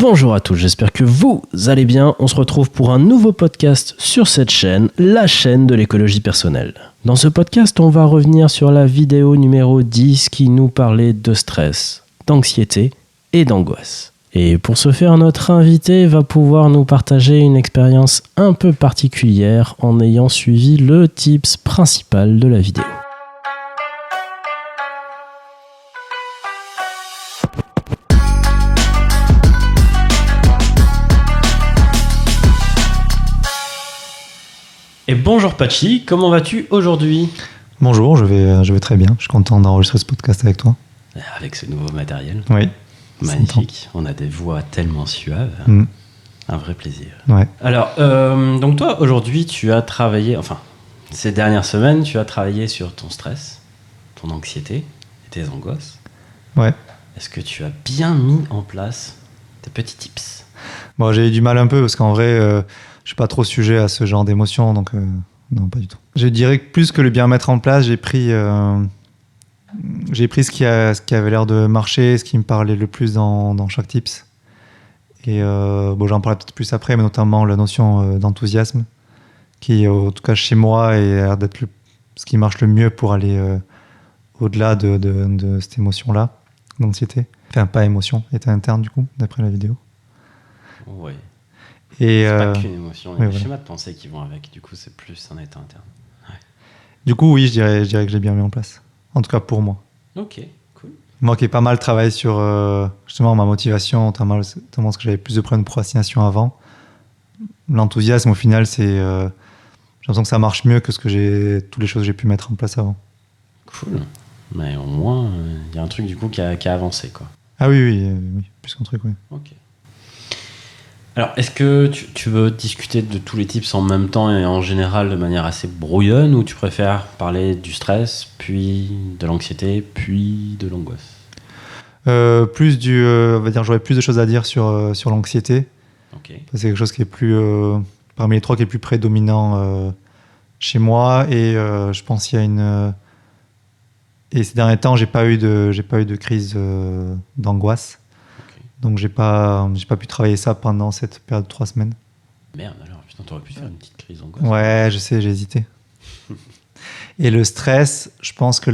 Bonjour à tous, j'espère que vous allez bien. On se retrouve pour un nouveau podcast sur cette chaîne, la chaîne de l'écologie personnelle. Dans ce podcast, on va revenir sur la vidéo numéro 10 qui nous parlait de stress, d'anxiété et d'angoisse. Et pour ce faire, notre invité va pouvoir nous partager une expérience un peu particulière en ayant suivi le tips principal de la vidéo. Et bonjour Pachi, comment vas-tu aujourd'hui ? Bonjour, je vais très bien. Je suis content d'enregistrer ce podcast avec toi. Avec ce nouveau matériel. Oui. Magnifique. On a des voix tellement suaves. Un vrai plaisir. Ouais. Alors, donc toi, aujourd'hui, tu as travaillé, ces dernières semaines, tu as travaillé sur ton stress, ton anxiété et tes angoisses. Ouais. Est-ce que tu as bien mis en place tes petits tips ? Bon, j'ai eu du mal un peu parce qu'en vrai, je suis pas trop sujet à ce genre d'émotions, donc non, pas du tout. Je dirais que plus que le bien mettre en place, j'ai pris ce qui avait l'air de marcher, ce qui me parlait le plus dans chaque tips. Et j'en parlerai peut-être plus après, mais notamment la notion d'enthousiasme, qui, en tout cas chez moi, est l'air d'être ce qui marche le mieux pour aller au-delà de cette émotion-là, d'anxiété. Enfin, pas émotion, état interne du coup, d'après la vidéo. Oui. Et, c'est pas qu'une émotion, il y a des voilà. schémas de pensée qui vont avec, du coup c'est plus un état interne. Ouais. Du coup, oui, je dirais que je l'ai bien mis en place. En tout cas pour moi. Ok, cool. Moi qui ai pas mal travaillé sur justement ma motivation, notamment parce que j'avais plus de problèmes de procrastination avant. L'enthousiasme, au final, j'ai l'impression que ça marche mieux que toutes les choses que j'ai pu mettre en place avant. Cool. Mais au moins, il y a un truc du coup qui a avancé, quoi. Ah oui, plus qu'un truc, oui. Ok. Alors, est-ce que tu veux discuter de tous les tips en même temps et en général de manière assez brouillonne, ou tu préfères parler du stress, puis de l'anxiété, puis de l'angoisse ? On va dire, j'aurais plus de choses à dire sur l'anxiété. Ok. C'est quelque chose qui est plus, parmi les trois, qui est plus prédominant chez moi. Et je pense qu'il y a et ces derniers temps, j'ai pas eu de crise d'angoisse. Ok. Donc j'ai pas pu travailler ça pendant cette période de 3 semaines. Merde, alors, putain, t'aurais pu faire une petite crise d'angoisse. Ouais, je sais, j'ai hésité. Et le stress, je pense que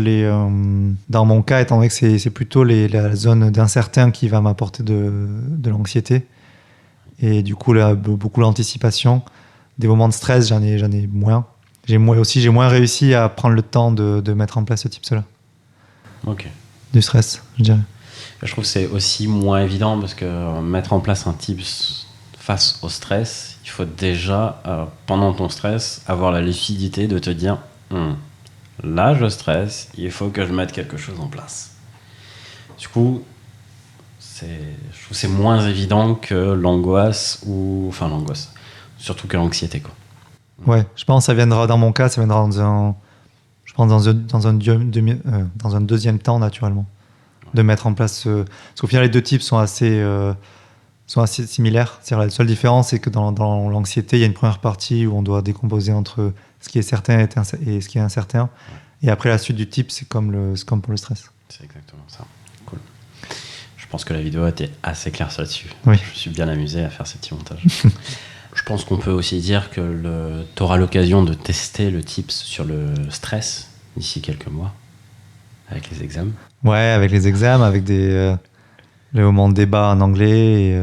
dans mon cas, étant donné que c'est plutôt la zone d'incertain qui va m'apporter de l'anxiété, et du coup là, beaucoup l'anticipation, des moments de stress, j'en ai moins. J'ai moins réussi à prendre le temps de mettre en place ce type-là. Ok. Du stress, je dirais. Je trouve que c'est aussi moins évident parce que mettre en place un tips face au stress, il faut déjà, pendant ton stress, avoir la lucidité de te dire là je stresse, il faut que je mette quelque chose en place. Du coup, je trouve que c'est moins évident que l'angoisse, surtout que l'anxiété, quoi. Ouais, je pense que ça viendra dans dans un deuxième temps naturellement, de mettre en place parce qu'au final les deux types sont assez similaires. C'est-à-dire la seule différence, c'est que dans l'anxiété, il y a une première partie où on doit décomposer entre ce qui est certain et ce qui est incertain. Et après la suite du type, c'est comme pour le stress. C'est exactement ça. Cool. Je pense que la vidéo a été assez claire là-dessus. Oui. Je me suis bien amusé à faire ces petits montages. Je pense qu'on peut aussi dire que tu auras l'occasion de tester le tips sur le stress d'ici quelques mois, avec les examens. Ouais, avec les examens, avec les moments de débat en anglais.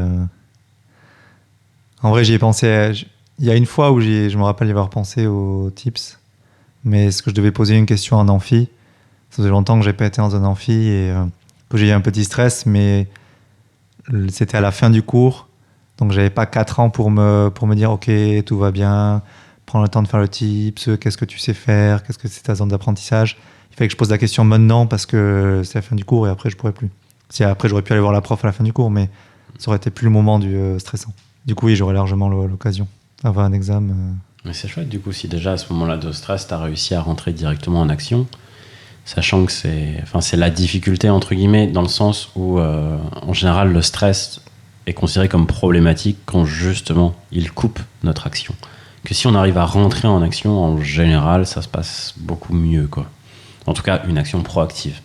En vrai, j'y ai pensé. Il y a une fois où je me rappelle y avoir pensé aux tips, mais est-ce que je devais poser une question en amphi ? Ça faisait longtemps que j'ai pas été dans un amphi et que j'ai eu un petit stress, mais c'était à la fin du cours. Donc, j'avais pas 4 ans pour me dire « Ok, tout va bien, prends le temps de faire le tips, qu'est-ce que tu sais faire, qu'est-ce que c'est ta zone d'apprentissage ?» Il fallait que je pose la question maintenant parce que c'est la fin du cours et après, je pourrais plus. Si après, j'aurais pu aller voir la prof à la fin du cours, mais ça aurait été plus le moment stressant. Du coup, oui, j'aurais largement l'occasion d'avoir un examen. Mais c'est chouette, du coup, si déjà à ce moment-là de stress, tu as réussi à rentrer directement en action, sachant que c'est la difficulté, entre guillemets, dans le sens où, en général, le stress est considéré comme problématique quand justement il coupe notre action. Que si on arrive à rentrer en action, en général, ça se passe beaucoup mieux, quoi. En tout cas, une action proactive.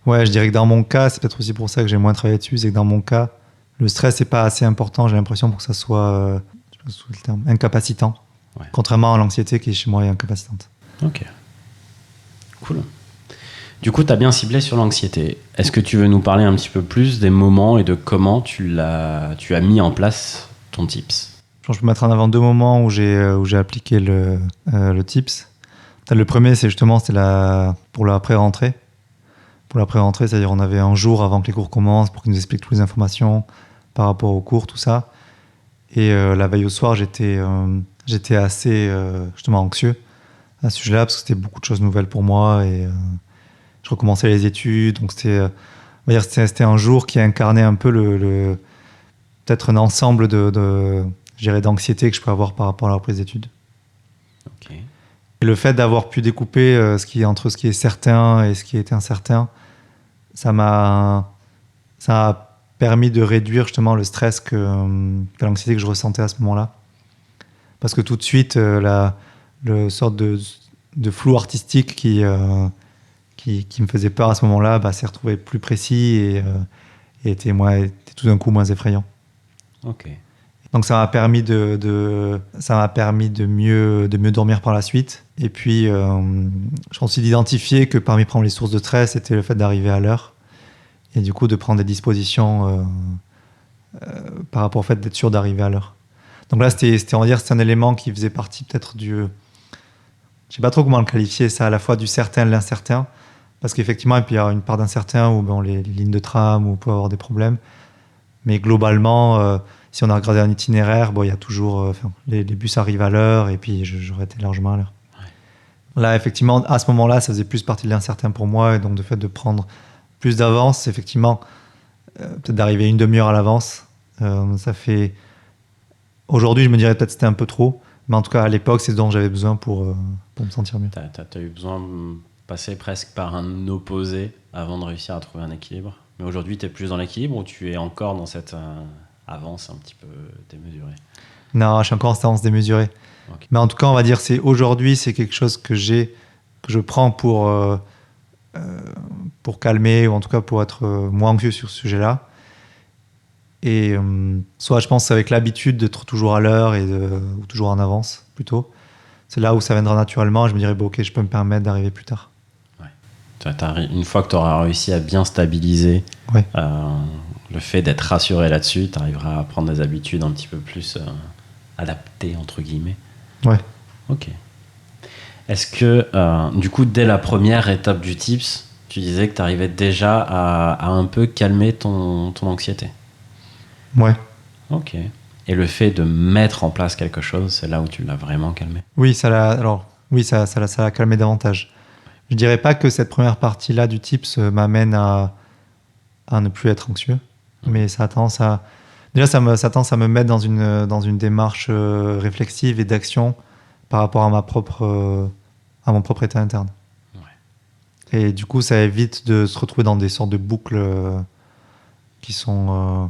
Ouais, je dirais que dans mon cas, c'est peut-être aussi pour ça que j'ai moins travaillé dessus, c'est que dans mon cas, le stress n'est pas assez important, j'ai l'impression, pour que ça soit je sais pas si c'est le terme, incapacitant. Ouais. Contrairement à l'anxiété qui, chez moi, est incapacitante. Ok. Cool. Du coup, tu as bien ciblé sur l'anxiété. Est-ce que tu veux nous parler un petit peu plus des moments et de comment tu as mis en place ton TIPS ? Je peux mettre en avant 2 moments où j'ai appliqué le TIPS. Le premier, c'était pour la pré-rentrée. Pour la pré-rentrée, c'est-à-dire on avait un jour avant que les cours commencent pour qu'ils nous expliquent toutes les informations par rapport aux cours, tout ça. Et la veille au soir, j'étais assez justement anxieux à ce sujet-là parce que c'était beaucoup de choses nouvelles pour moi et je recommençais les études. Donc on va dire, c'était un jour qui incarnait un peu peut-être un ensemble je dirais, d'anxiété que je peux avoir par rapport à la reprise d'études. Ok. Et le fait d'avoir pu découper entre ce qui est certain et ce qui est incertain, ça a permis de réduire justement le stress que l'anxiété que je ressentais à ce moment-là. Parce que tout de suite, le sorte de flou artistique qui me faisait peur à ce moment-là s'est retrouvé plus précis et était tout d'un coup moins effrayant. Ok. Donc ça m'a permis de mieux dormir par la suite. Et puis, je pense aussi d'identifier que parmi les sources de stress, c'était le fait d'arriver à l'heure. Et du coup, de prendre des dispositions par rapport au fait d'être sûr d'arriver à l'heure. Donc là, c'était on va dire, c'est un élément qui faisait partie peut-être je sais pas trop comment le qualifier, ça à la fois du certain et de l'incertain. Parce qu'effectivement, il peut y avoir une part d'incertain où les lignes de tram, où on peut avoir des problèmes. Mais globalement, si on a regardé un itinéraire, il y a toujours les bus arrivent à l'heure et puis j'aurais été largement à l'heure. Ouais. Là, effectivement, à ce moment-là, ça faisait plus partie de l'incertain pour moi et donc de fait de prendre plus d'avance, effectivement, peut-être d'arriver une demi-heure à l'avance. Ça fait. Aujourd'hui, je me dirais peut-être que c'était un peu trop, mais en tout cas, à l'époque, c'est ce dont j'avais besoin pour me sentir mieux. T'as eu besoin de passer presque par un opposé avant de réussir à trouver un équilibre. Mais aujourd'hui, tu es plus dans l'équilibre ou tu es encore dans cette avance un petit peu démesurée ? Non, je suis encore en avance démesurée. Okay. Mais en tout cas, on va dire aujourd'hui, c'est quelque chose que je prends pour calmer ou en tout cas pour être moins anxieux sur ce sujet-là. Et soit je pense c'est avec l'habitude d'être toujours à l'heure ou toujours en avance plutôt. C'est là où ça viendra naturellement et je me dirais ok, je peux me permettre d'arriver plus tard. Ouais. Une fois que tu auras réussi à bien stabiliser le fait d'être rassuré là-dessus, tu arriveras à prendre des habitudes un petit peu plus adaptées entre guillemets. Ouais. Ok. Est-ce que du coup dès la première étape du TIPS, tu disais que tu arrivais déjà à un peu calmer ton anxiété ? Ouais. Ok. Et le fait de mettre en place quelque chose, c'est là où tu l'as vraiment calmé ? Oui, ça l'a calmé davantage. Je dirais pas que cette première partie-là du TIPS m'amène à ne plus être anxieux, mais ça a tendance à me mettre dans une démarche réflexive et d'action par rapport à à mon propre état interne. Ouais. Et du coup, ça évite de se retrouver dans des sortes de boucles qui sont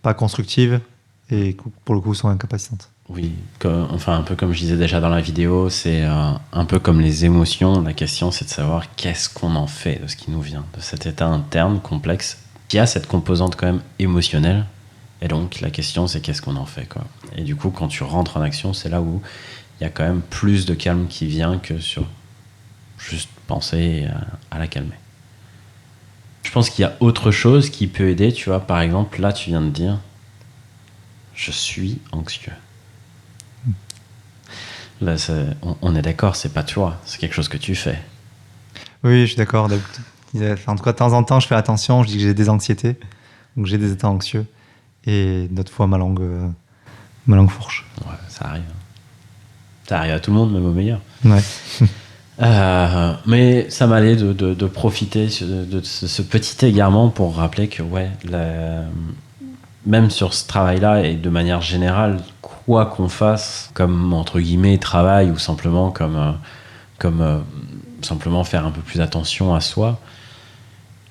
pas constructives et pour le coup sont incapacitantes. Oui, un peu comme je disais déjà dans la vidéo, c'est un peu comme les émotions. La question, c'est de savoir qu'est-ce qu'on en fait de ce qui nous vient, de cet état interne complexe qui a cette composante quand même émotionnelle. Et donc, la question, c'est qu'est-ce qu'on en fait, quoi. Et du coup, quand tu rentres en action, c'est là où il y a quand même plus de calme qui vient que sur juste penser à la calmer. Je pense qu'il y a autre chose qui peut aider. Tu vois, par exemple, là, tu viens de dire « Je suis anxieux ». Là, on est d'accord, c'est pas toi, c'est quelque chose que tu fais. Oui, je suis d'accord. En tout cas, de temps en temps, je fais attention, je dis que j'ai des anxiétés, donc j'ai des états anxieux. Et d'autres fois, ma langue fourche. Ouais, ça arrive. Ça arrive à tout le monde, même au meilleur. Ouais. Mais ça m'allait de profiter de ce petit égarement pour rappeler que, même sur ce travail-là et de manière générale, quoi qu'on fasse comme entre guillemets travail ou simplement comme simplement faire un peu plus attention à soi,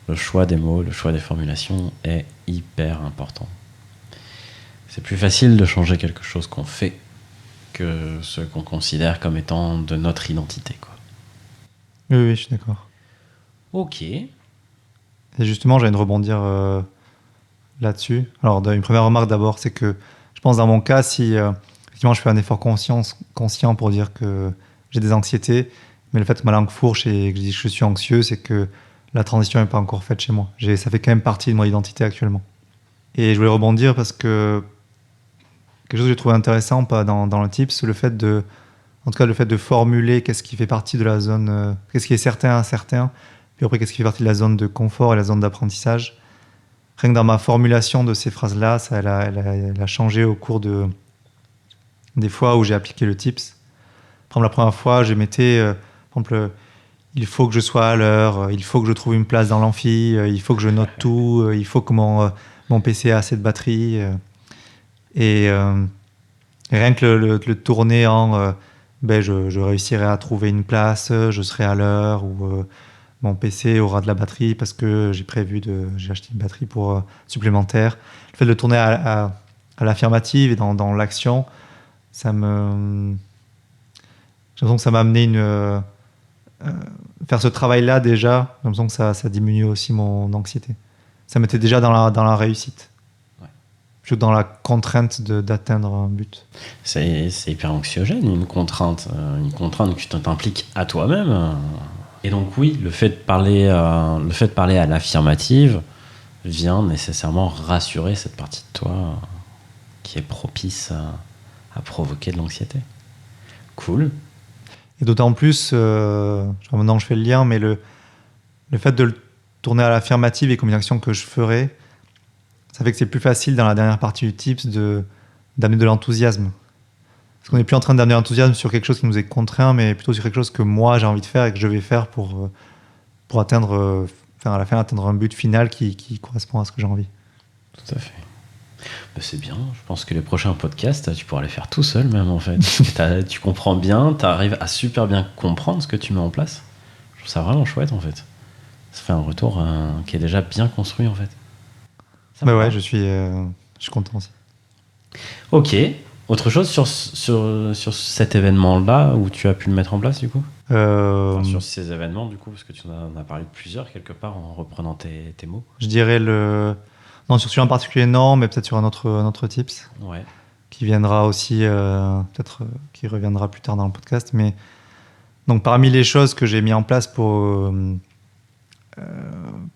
le choix des mots, le choix des formulations est hyper important. C'est plus facile de changer quelque chose qu'on fait que ce qu'on considère comme étant de notre identité, quoi. Oui, je suis d'accord. Ok. Et justement, j'allais rebondir là-dessus. Alors, une première remarque d'abord, c'est que je pense dans mon cas, si effectivement je fais un effort conscient pour dire que j'ai des anxiétés, mais le fait que ma langue fourche et que je dis que je suis anxieux, c'est que la transition n'est pas encore faite chez moi. Ça fait quand même partie de mon identité actuellement. Et je voulais rebondir parce que quelque chose que j'ai trouvé intéressant dans le tips, c'est le fait de formuler qu'est-ce qui fait partie de la zone, qu'est-ce qui est certain, incertain, puis après qu'est-ce qui fait partie de la zone de confort et la zone d'apprentissage. Rien que dans ma formulation de ces phrases-là, elle a changé au cours des fois où j'ai appliqué le tips. Par exemple, la première fois, je mettais, par exemple, il faut que je sois à l'heure, il faut que je trouve une place dans l'amphi, il faut que je note tout, il faut que mon PC ait assez de batterie. Et rien que le tourner en je réussirai à trouver une place, je serai à l'heure, ou mon PC aura de la batterie parce que j'ai acheté une batterie supplémentaire. Le fait de le tourner à l'affirmative et dans l'action, j'ai l'impression que ça m'a amené faire ce travail-là déjà, j'ai l'impression que ça diminue aussi mon anxiété. Ça m'était déjà dans la réussite. Plutôt que dans la contrainte d'atteindre un but. C'est hyper anxiogène, une contrainte que tu t'impliques à toi-même. Et donc oui, le fait de parler à l'affirmative vient nécessairement rassurer cette partie de toi qui est propice à provoquer de l'anxiété. Cool. Et d'autant plus, maintenant je fais le lien, mais le fait de le tourner à l'affirmative et comme une action que je ferais, ça fait que c'est plus facile dans la dernière partie du tips d'amener de l'enthousiasme. Parce qu'on n'est plus en train d'amener l'enthousiasme sur quelque chose qui nous est contraint, mais plutôt sur quelque chose que moi j'ai envie de faire et que je vais faire pour atteindre, à la fin, atteindre un but final qui correspond à ce que j'ai envie. Tout à fait. Ben c'est bien, je pense que les prochains podcasts, tu pourras les faire tout seul même en fait. Tu comprends bien, tu arrives à super bien comprendre ce que tu mets en place. Je trouve ça vraiment chouette en fait. Ça fait un retour qui est déjà bien construit en fait. Mais ouais, je suis content aussi. Ok. Autre chose sur cet événement-là où tu as pu le mettre en place du coup sur ces événements du coup, parce que tu en as parlé de plusieurs quelque part en reprenant tes mots. Je dirais non, sur celui en particulier non, mais peut-être sur un autre tips. Ouais. Qui viendra aussi, peut-être qui reviendra plus tard dans le podcast. Mais donc parmi les choses que j'ai mis en place par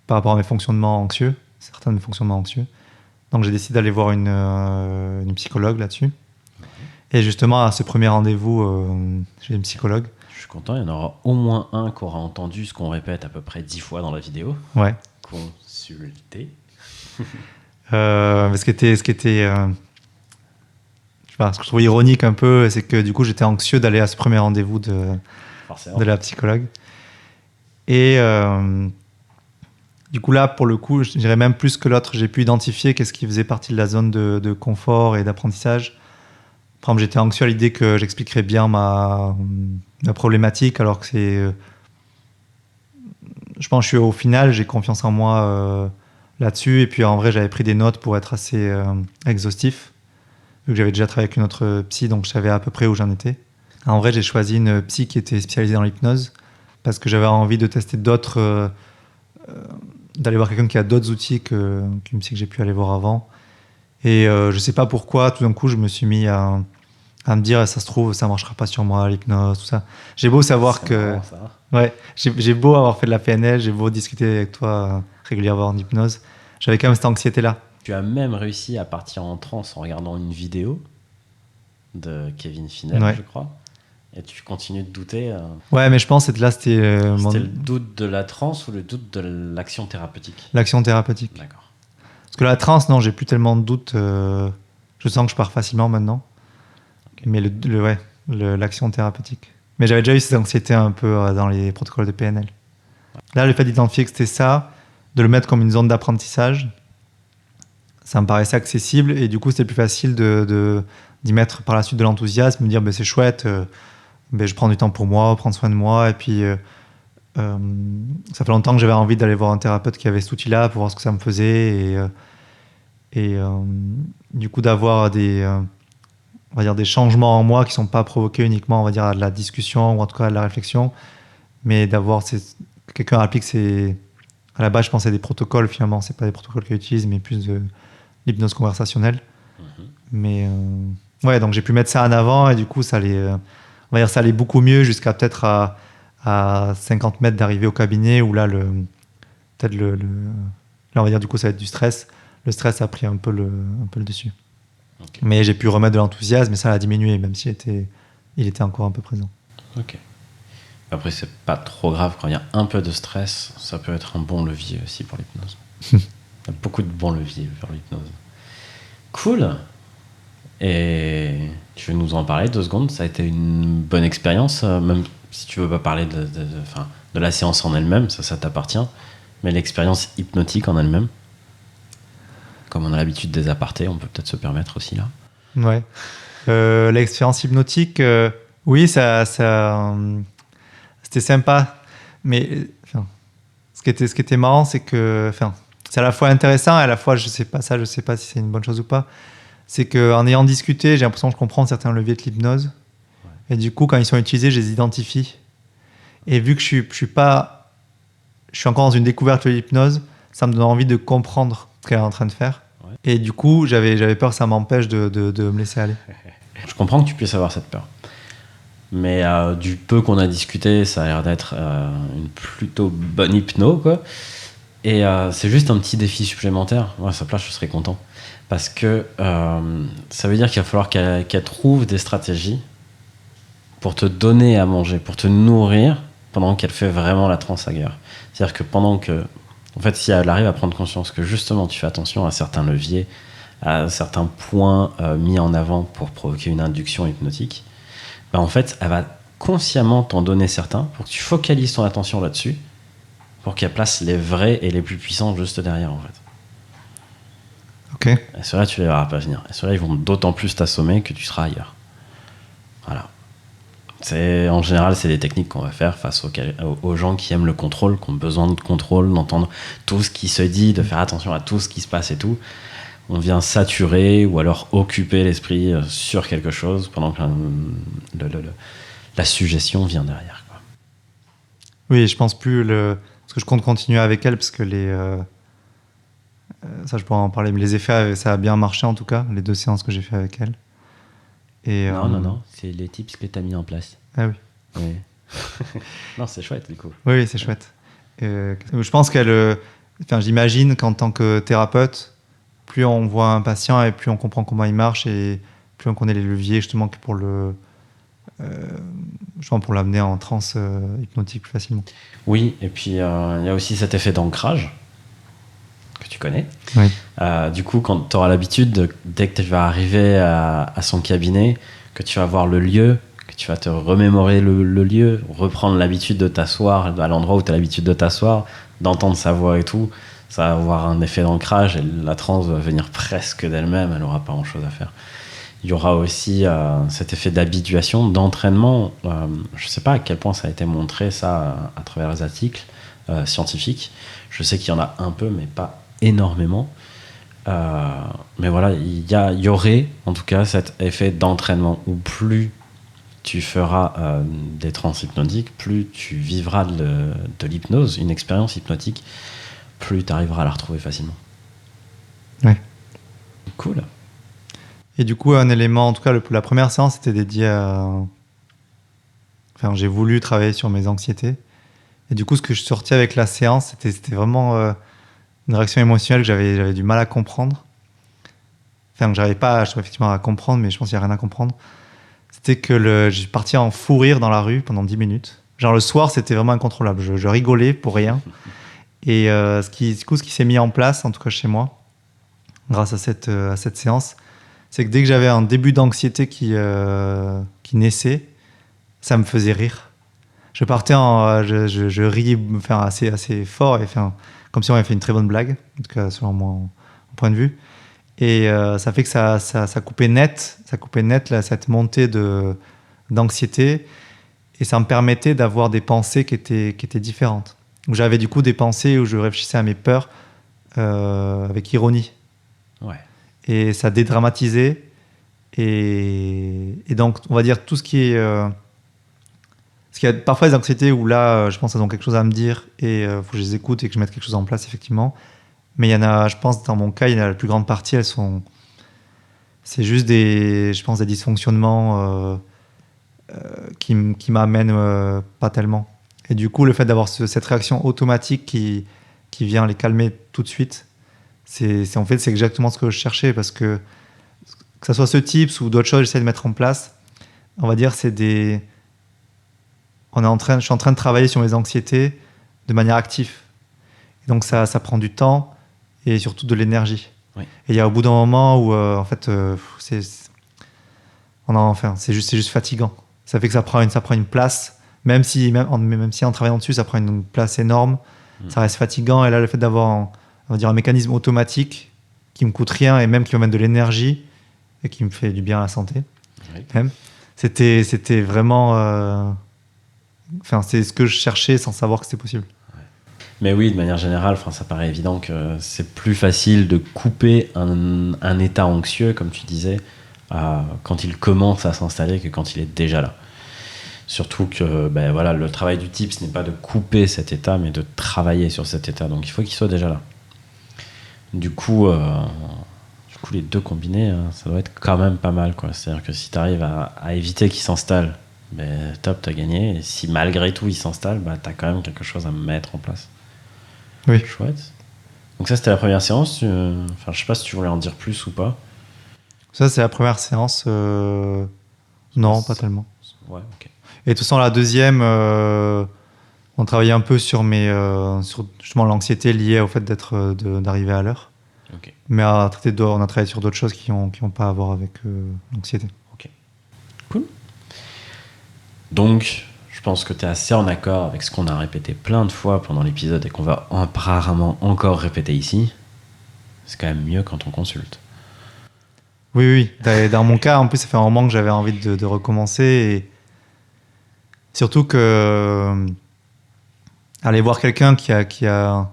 rapport à mes fonctionnements anxieux, certains de mes fonctionnements anxieux, donc j'ai décidé d'aller voir une psychologue là-dessus. Et justement, à ce premier rendez-vous chez une psychologue. Je suis content, il y en aura au moins un qui aura entendu ce qu'on répète à peu près 10 fois dans la vidéo. Ouais. Consulter. Ce qui était ce que je trouve ironique un peu, c'est que du coup, j'étais anxieux d'aller à ce premier rendez-vous de la psychologue. Et du coup, là, pour le coup, je dirais même plus que l'autre, j'ai pu identifier qu'est-ce qui faisait partie de la zone de confort et d'apprentissage. Par exemple, j'étais anxieux à l'idée que j'expliquerais bien ma problématique, alors que je pense que au final, j'ai confiance en moi là-dessus. Et puis, en vrai, j'avais pris des notes pour être assez exhaustif, vu que j'avais déjà travaillé avec une autre psy, donc je savais à peu près où j'en étais. En vrai, j'ai choisi une psy qui était spécialisée dans l'hypnose, parce que j'avais envie de tester d'aller voir quelqu'un qui a d'autres outils qu'une psy que j'ai pu aller voir avant. Et je sais pas pourquoi, tout d'un coup, je me suis mis à me dire, ça se trouve, ça marchera pas sur moi, l'hypnose, tout ça. J'ai beau savoir que... Ouais, j'ai beau avoir fait de la PNL, j'ai beau discuter avec toi régulièrement en hypnose, j'avais quand même cette anxiété-là. Tu as même réussi à partir en transe en regardant une vidéo de Kevin Finel, ouais. Je crois. Et tu continues de douter. Ouais, mais je pense que là, c'était... C'était le doute de la transe ou le doute de l'action thérapeutique ? L'action thérapeutique. D'accord. Parce que la transe, non, j'ai plus tellement de doutes. Je sens que je pars facilement maintenant. Okay. Mais l'action thérapeutique. Mais j'avais déjà eu cette anxiété un peu dans les protocoles de PNL. Ouais. Là, le fait d'identifier que c'était ça, de le mettre comme une zone d'apprentissage, ça me paraissait accessible. Et du coup, c'était plus facile d'y mettre par la suite de l'enthousiasme, me dire c'est chouette, je prends du temps pour moi, prendre soin de moi. Et puis, ça fait longtemps que j'avais envie d'aller voir un thérapeute qui avait cet outil-là pour voir ce que ça me faisait. Et du coup, d'avoir on va dire des changements en moi qui ne sont pas provoqués uniquement, on va dire, à de la discussion ou en tout cas à de la réflexion, mais d'avoir quelqu'un applique à la base, je pensais des protocoles, finalement, ce n'est pas des protocoles qu'ils utilisent, mais plus l'hypnose conversationnelle. Mais ouais, donc j'ai pu mettre ça en avant et du coup, ça allait beaucoup mieux jusqu'à peut-être à 50 mètres d'arriver au cabinet où là, là, on va dire du coup, ça va être du stress. Le stress a pris un peu le dessus. Okay. Mais j'ai pu remettre de l'enthousiasme et ça a diminué, même s'il il était encore un peu présent. Ok. Après, c'est pas trop grave quand il y a un peu de stress, ça peut être un bon levier aussi pour l'hypnose. Il y a beaucoup de bons leviers vers l'hypnose. Cool. Et tu veux nous en parler 2 secondes? Ça a été une bonne expérience, même si tu veux pas parler de la séance en elle-même, ça t'appartient, mais l'expérience hypnotique en elle-même, comme on a l'habitude des apartés, on peut peut-être se permettre aussi là. Ouais. L'expérience hypnotique, oui, ça c'était sympa. Mais ce qui était marrant, c'est que c'est à la fois intéressant et à la fois, je sais pas si c'est une bonne chose ou pas. C'est qu'en ayant discuté, j'ai l'impression que je comprends certains leviers de l'hypnose. Ouais. Et du coup, quand ils sont utilisés, je les identifie. Et vu que je suis encore dans une découverte de l'hypnose, ça me donne envie de comprendre ce qu'elle est en train de faire. Ouais. Et du coup, j'avais peur que ça m'empêche de me laisser aller. Je comprends que tu puisses avoir cette peur. Mais du peu qu'on a discuté, ça a l'air d'être une plutôt bonne hypno, quoi. Et c'est juste un petit défi supplémentaire. Moi, à sa place, je serais content. Parce que ça veut dire qu'il va falloir qu'elle trouve des stratégies pour te donner à manger, pour te nourrir pendant qu'elle fait vraiment la transe ailleurs. C'est-à-dire que en fait, si elle arrive à prendre conscience que justement tu fais attention à certains leviers, à certains points mis en avant pour provoquer une induction hypnotique, ben en fait, elle va consciemment t'en donner certains pour que tu focalises ton attention là-dessus, pour qu'elle place les vrais et les plus puissants juste derrière, en fait. Ok. Et ceux-là, tu les verras pas venir. Et ceux-là, ils vont d'autant plus t'assommer que tu seras ailleurs. Voilà. En général, c'est des techniques qu'on va faire face aux gens qui aiment le contrôle, qui ont besoin de contrôle, d'entendre tout ce qui se dit, de faire attention à tout ce qui se passe et tout. On vient saturer ou alors occuper l'esprit sur quelque chose pendant que la suggestion vient derrière, quoi. Oui, je pense plus parce que je compte continuer avec elle parce que ça je pourrais en parler, mais les effets, ça a bien marché en tout cas, les 2 séances que j'ai fait avec elle. Et, non, c'est les tips que tu as mis en place. Ah oui. Oui. Non, c'est chouette du coup. Oui, c'est chouette. Je pense j'imagine qu'en tant que thérapeute, plus on voit un patient et plus on comprend comment il marche et plus on connaît les leviers justement pour pour l'amener en transe hypnotique plus facilement. Oui, et puis il y a aussi cet effet d'ancrage que tu connais. Oui. Du coup, quand tu auras l'habitude, dès que tu vas arriver à son cabinet, que tu vas voir le lieu, que tu vas te remémorer le lieu, reprendre l'habitude de t'asseoir à l'endroit où tu as l'habitude de t'asseoir, d'entendre sa voix et tout, ça va avoir un effet d'ancrage et la transe va venir presque d'elle-même, elle n'aura pas grand-chose à faire. Il y aura aussi cet effet d'habituation, d'entraînement. Je ne sais pas à quel point ça a été montré, ça, à travers les articles scientifiques. Je sais qu'il y en a un peu, mais pas énormément. Mais voilà, il y aurait en tout cas cet effet d'entraînement où plus tu feras des trans hypnotiques, plus tu vivras de l'hypnose, une expérience hypnotique, plus tu arriveras à la retrouver facilement. Ouais. Cool. Et du coup, un élément, en tout cas, la première séance était dédiée j'ai voulu travailler sur mes anxiétés. Et du coup, ce que je sortais avec la séance, c'était vraiment une réaction émotionnelle que j'avais du mal à comprendre. Que j'arrivais pas effectivement à comprendre, mais je pense qu'il n'y a rien à comprendre. C'était que j'ai parti en fou rire dans la rue pendant 10 minutes. Genre le soir, c'était vraiment incontrôlable. Je rigolais pour rien. Et ce qui s'est mis en place, en tout cas chez moi, grâce à cette séance, c'est que dès que j'avais un début d'anxiété qui naissait, ça me faisait rire. Je partais je riais assez fort, et comme si on avait fait une très bonne blague, en tout cas selon mon point de vue. Et ça fait que ça coupait net cette montée d'anxiété, et ça me permettait d'avoir des pensées qui étaient différentes. Où j'avais du coup des pensées où je réfléchissais à mes peurs avec ironie. Ouais. Et ça dédramatisait. Et donc, on va dire tout ce qui est... parce qu'il y a parfois des anxiétés où là, je pense qu'elles ont quelque chose à me dire et faut que je les écoute et que je mette quelque chose en place, effectivement. Mais il y en a, je pense, dans mon cas, il y en a la plus grande partie, c'est juste je pense, des dysfonctionnements qui m'amènent pas tellement. Et du coup, le fait d'avoir cette réaction automatique qui vient les calmer tout de suite, en fait, c'est exactement ce que je cherchais, parce que ce soit ce tips ou d'autres choses que j'essaie de mettre en place, on va dire, je suis en train de travailler sur mes anxiétés de manière active. Et donc ça prend du temps et surtout de l'énergie. Oui. Et il y a au bout d'un moment où en fait c'est juste fatigant. Ça fait que ça prend une place, même si en travaillant dessus, ça prend une place énorme. Ça reste fatigant. Et là, le fait d'avoir on va dire, un mécanisme automatique qui me coûte rien et même qui m'amène de l'énergie et qui me fait du bien à la santé, même, c'était vraiment c'est ce que je cherchais sans savoir que c'était possible. Mais oui, de manière générale, ça paraît évident que c'est plus facile de couper un état anxieux, comme tu disais, quand il commence à s'installer que quand il est déjà là. Surtout que le travail du type, ce n'est pas de couper cet état, mais de travailler sur cet état. Donc il faut qu'il soit déjà là. Du coup, les deux combinés, ça doit être quand même pas mal, quoi. C'est-à-dire que si tu arrives à éviter qu'il s'installe, top, t'as gagné. Et si malgré tout il s'installe, t'as quand même quelque chose à mettre en place. Oui. Chouette. Donc ça, c'était la première séance. Je sais pas si tu voulais en dire plus ou pas. Ça, c'est la première séance. Non, pas tellement. Ouais, ok. Et de toute façon, la deuxième, on travaillait un peu sur justement l'anxiété liée au fait d'arriver à l'heure. Okay. Mais on a travaillé sur d'autres choses qui ont pas à voir avec l'anxiété. Ok. Cool. Donc, je pense que tu es assez en accord avec ce qu'on a répété plein de fois pendant l'épisode et qu'on va apparemment encore répéter ici. C'est quand même mieux quand on consulte. Oui. Dans mon cas, en plus, ça fait un moment que j'avais envie de recommencer. Et surtout que aller voir quelqu'un qui a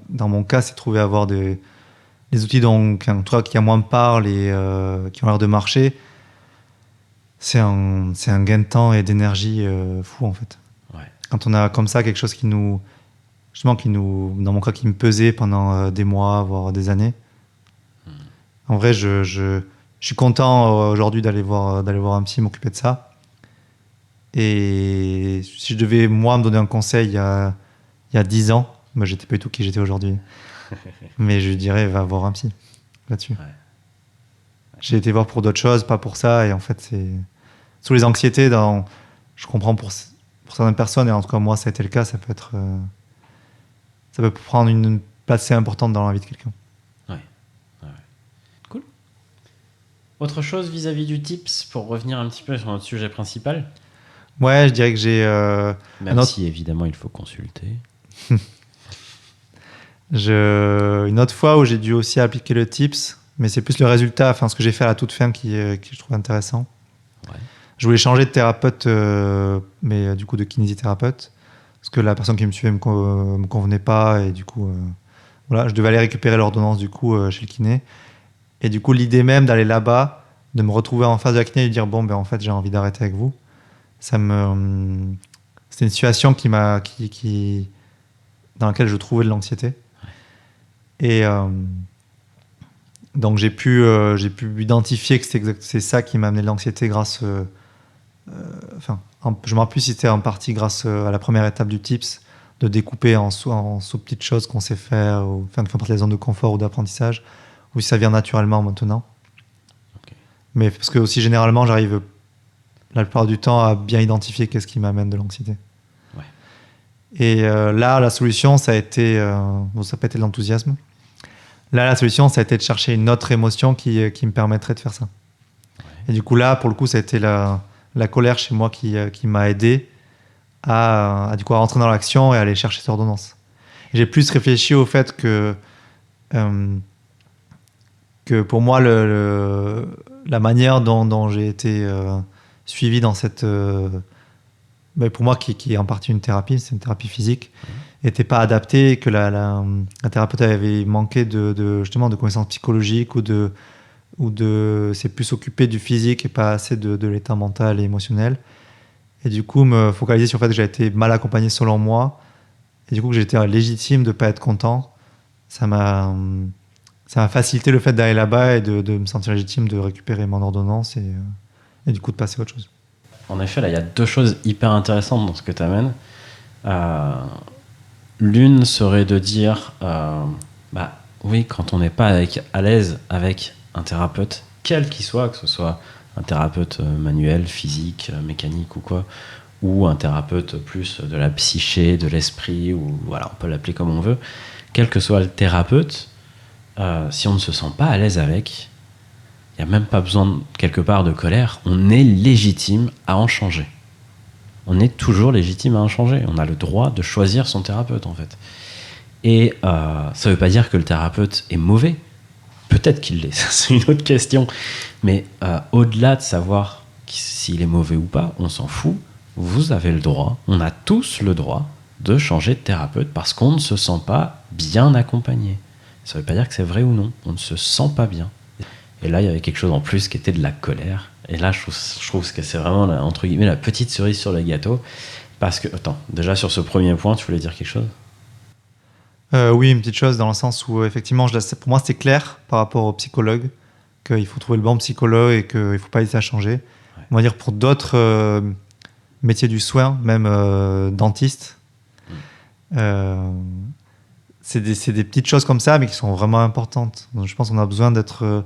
dans mon cas, c'est trouver avoir des outils qui à moi me parlent et qui ont l'air de marcher. C'est un gain de temps et d'énergie fou, en fait. Ouais. Quand on a comme ça quelque chose dans mon cas, qui me pesait pendant des mois, voire des années. En vrai, je suis content aujourd'hui d'aller voir un psy, m'occuper de ça. Et si je devais, moi, me donner un conseil il y a 10 ans, j'étais pas du tout qui j'étais aujourd'hui. Mais je dirais, va voir un psy là-dessus. Ouais. J'ai été voir pour d'autres choses, pas pour ça. Et en fait, c'est sous les anxiétés, je comprends pour certaines personnes, et en tout cas, moi, ça a été le cas, ça peut prendre une place assez importante dans la vie de quelqu'un. Ouais. Cool. Autre chose vis-à-vis du tips, pour revenir un petit peu sur notre sujet principal? Ouais, je dirais que j'ai... Même si, évidemment, il faut consulter. Une autre fois où j'ai dû aussi appliquer le tips, mais c'est plus le résultat, ce que j'ai fait à la toute fin qui je trouve intéressant. Ouais. Je voulais changer de thérapeute, mais du coup de kinésithérapeute, parce que la personne qui me suivait me convenait pas, et du coup, je devais aller récupérer l'ordonnance du coup chez le kiné. Et du coup, l'idée même d'aller là-bas, de me retrouver en face de la kiné et de dire en fait, j'ai envie d'arrêter avec vous. C'était une situation dans laquelle je trouvais de l'anxiété. Et donc j'ai pu identifier que c'est ça qui m'a amené de l'anxiété grâce je me rappelle plus si c'était en partie grâce à la première étape du tips, de découper en sous-petites choses qu'on sait faire, ou qui font partie de la zone de confort ou d'apprentissage, ou si ça vient naturellement maintenant. Okay. Mais parce que aussi généralement j'arrive la plupart du temps à bien identifier qu'est-ce qui m'amène de l'anxiété. Ouais. Et là, la solution, ça a été... ça n'a pas été de l'enthousiasme. Là, la solution, ça a été de chercher une autre émotion qui me permettrait de faire ça. Ouais. Et du coup, là, pour le coup, ça a été la colère chez moi qui m'a aidé à rentrer dans l'action et à aller chercher cette ordonnance. Et j'ai plus réfléchi au fait que pour moi, la manière dont j'ai été suivi dans cette... pour moi, qui est en partie une thérapie, c'est une thérapie physique, n'était pas adaptée, et que la thérapeute avait manqué justement de connaissances psychologiques ou c'est plus occupé du physique et pas assez de l'état mental et émotionnel. Et du coup, me focaliser sur le fait que j'ai été mal accompagné selon moi, et du coup que j'étais légitime de ne pas être content, ça m'a facilité le fait d'aller là-bas et de me sentir légitime de récupérer mon ordonnance et du coup de passer à autre chose. En effet, là, il y a deux choses hyper intéressantes dans ce que tu amènes. L'une serait de dire, oui, quand on n'est pas à l'aise avec un thérapeute, quel qu'il soit, que ce soit un thérapeute manuel, physique, mécanique ou quoi, ou un thérapeute plus de la psyché, de l'esprit, ou voilà, on peut l'appeler comme on veut, quel que soit le thérapeute, si on ne se sent pas à l'aise avec, il n'y a même pas besoin quelque part de colère, on est légitime à en changer. On est toujours légitime à en changer. On a le droit de choisir son thérapeute, en fait. Et ça ne veut pas dire que le thérapeute est mauvais. Peut-être qu'il l'est, ça c'est une autre question. Mais au-delà de savoir s'il est mauvais ou pas, on s'en fout. Vous avez le droit, on a tous le droit de changer de thérapeute parce qu'on ne se sent pas bien accompagné. Ça ne veut pas dire que c'est vrai ou non. On ne se sent pas bien. Et là, il y avait quelque chose en plus qui était de la colère. Et là, je trouve que c'est vraiment, entre guillemets, la petite cerise sur le gâteau. Parce que, attends, déjà sur ce premier point, tu voulais dire quelque chose ? Oui, une petite chose dans le sens où, effectivement, pour moi, c'était clair par rapport au psychologue qu'il faut trouver le bon psychologue et qu'il ne faut pas hésiter à changer. Ouais. On va dire pour d'autres métiers du soin, même dentiste, c'est des petites choses comme ça, mais qui sont vraiment importantes. Donc, je pense qu'on a besoin d'être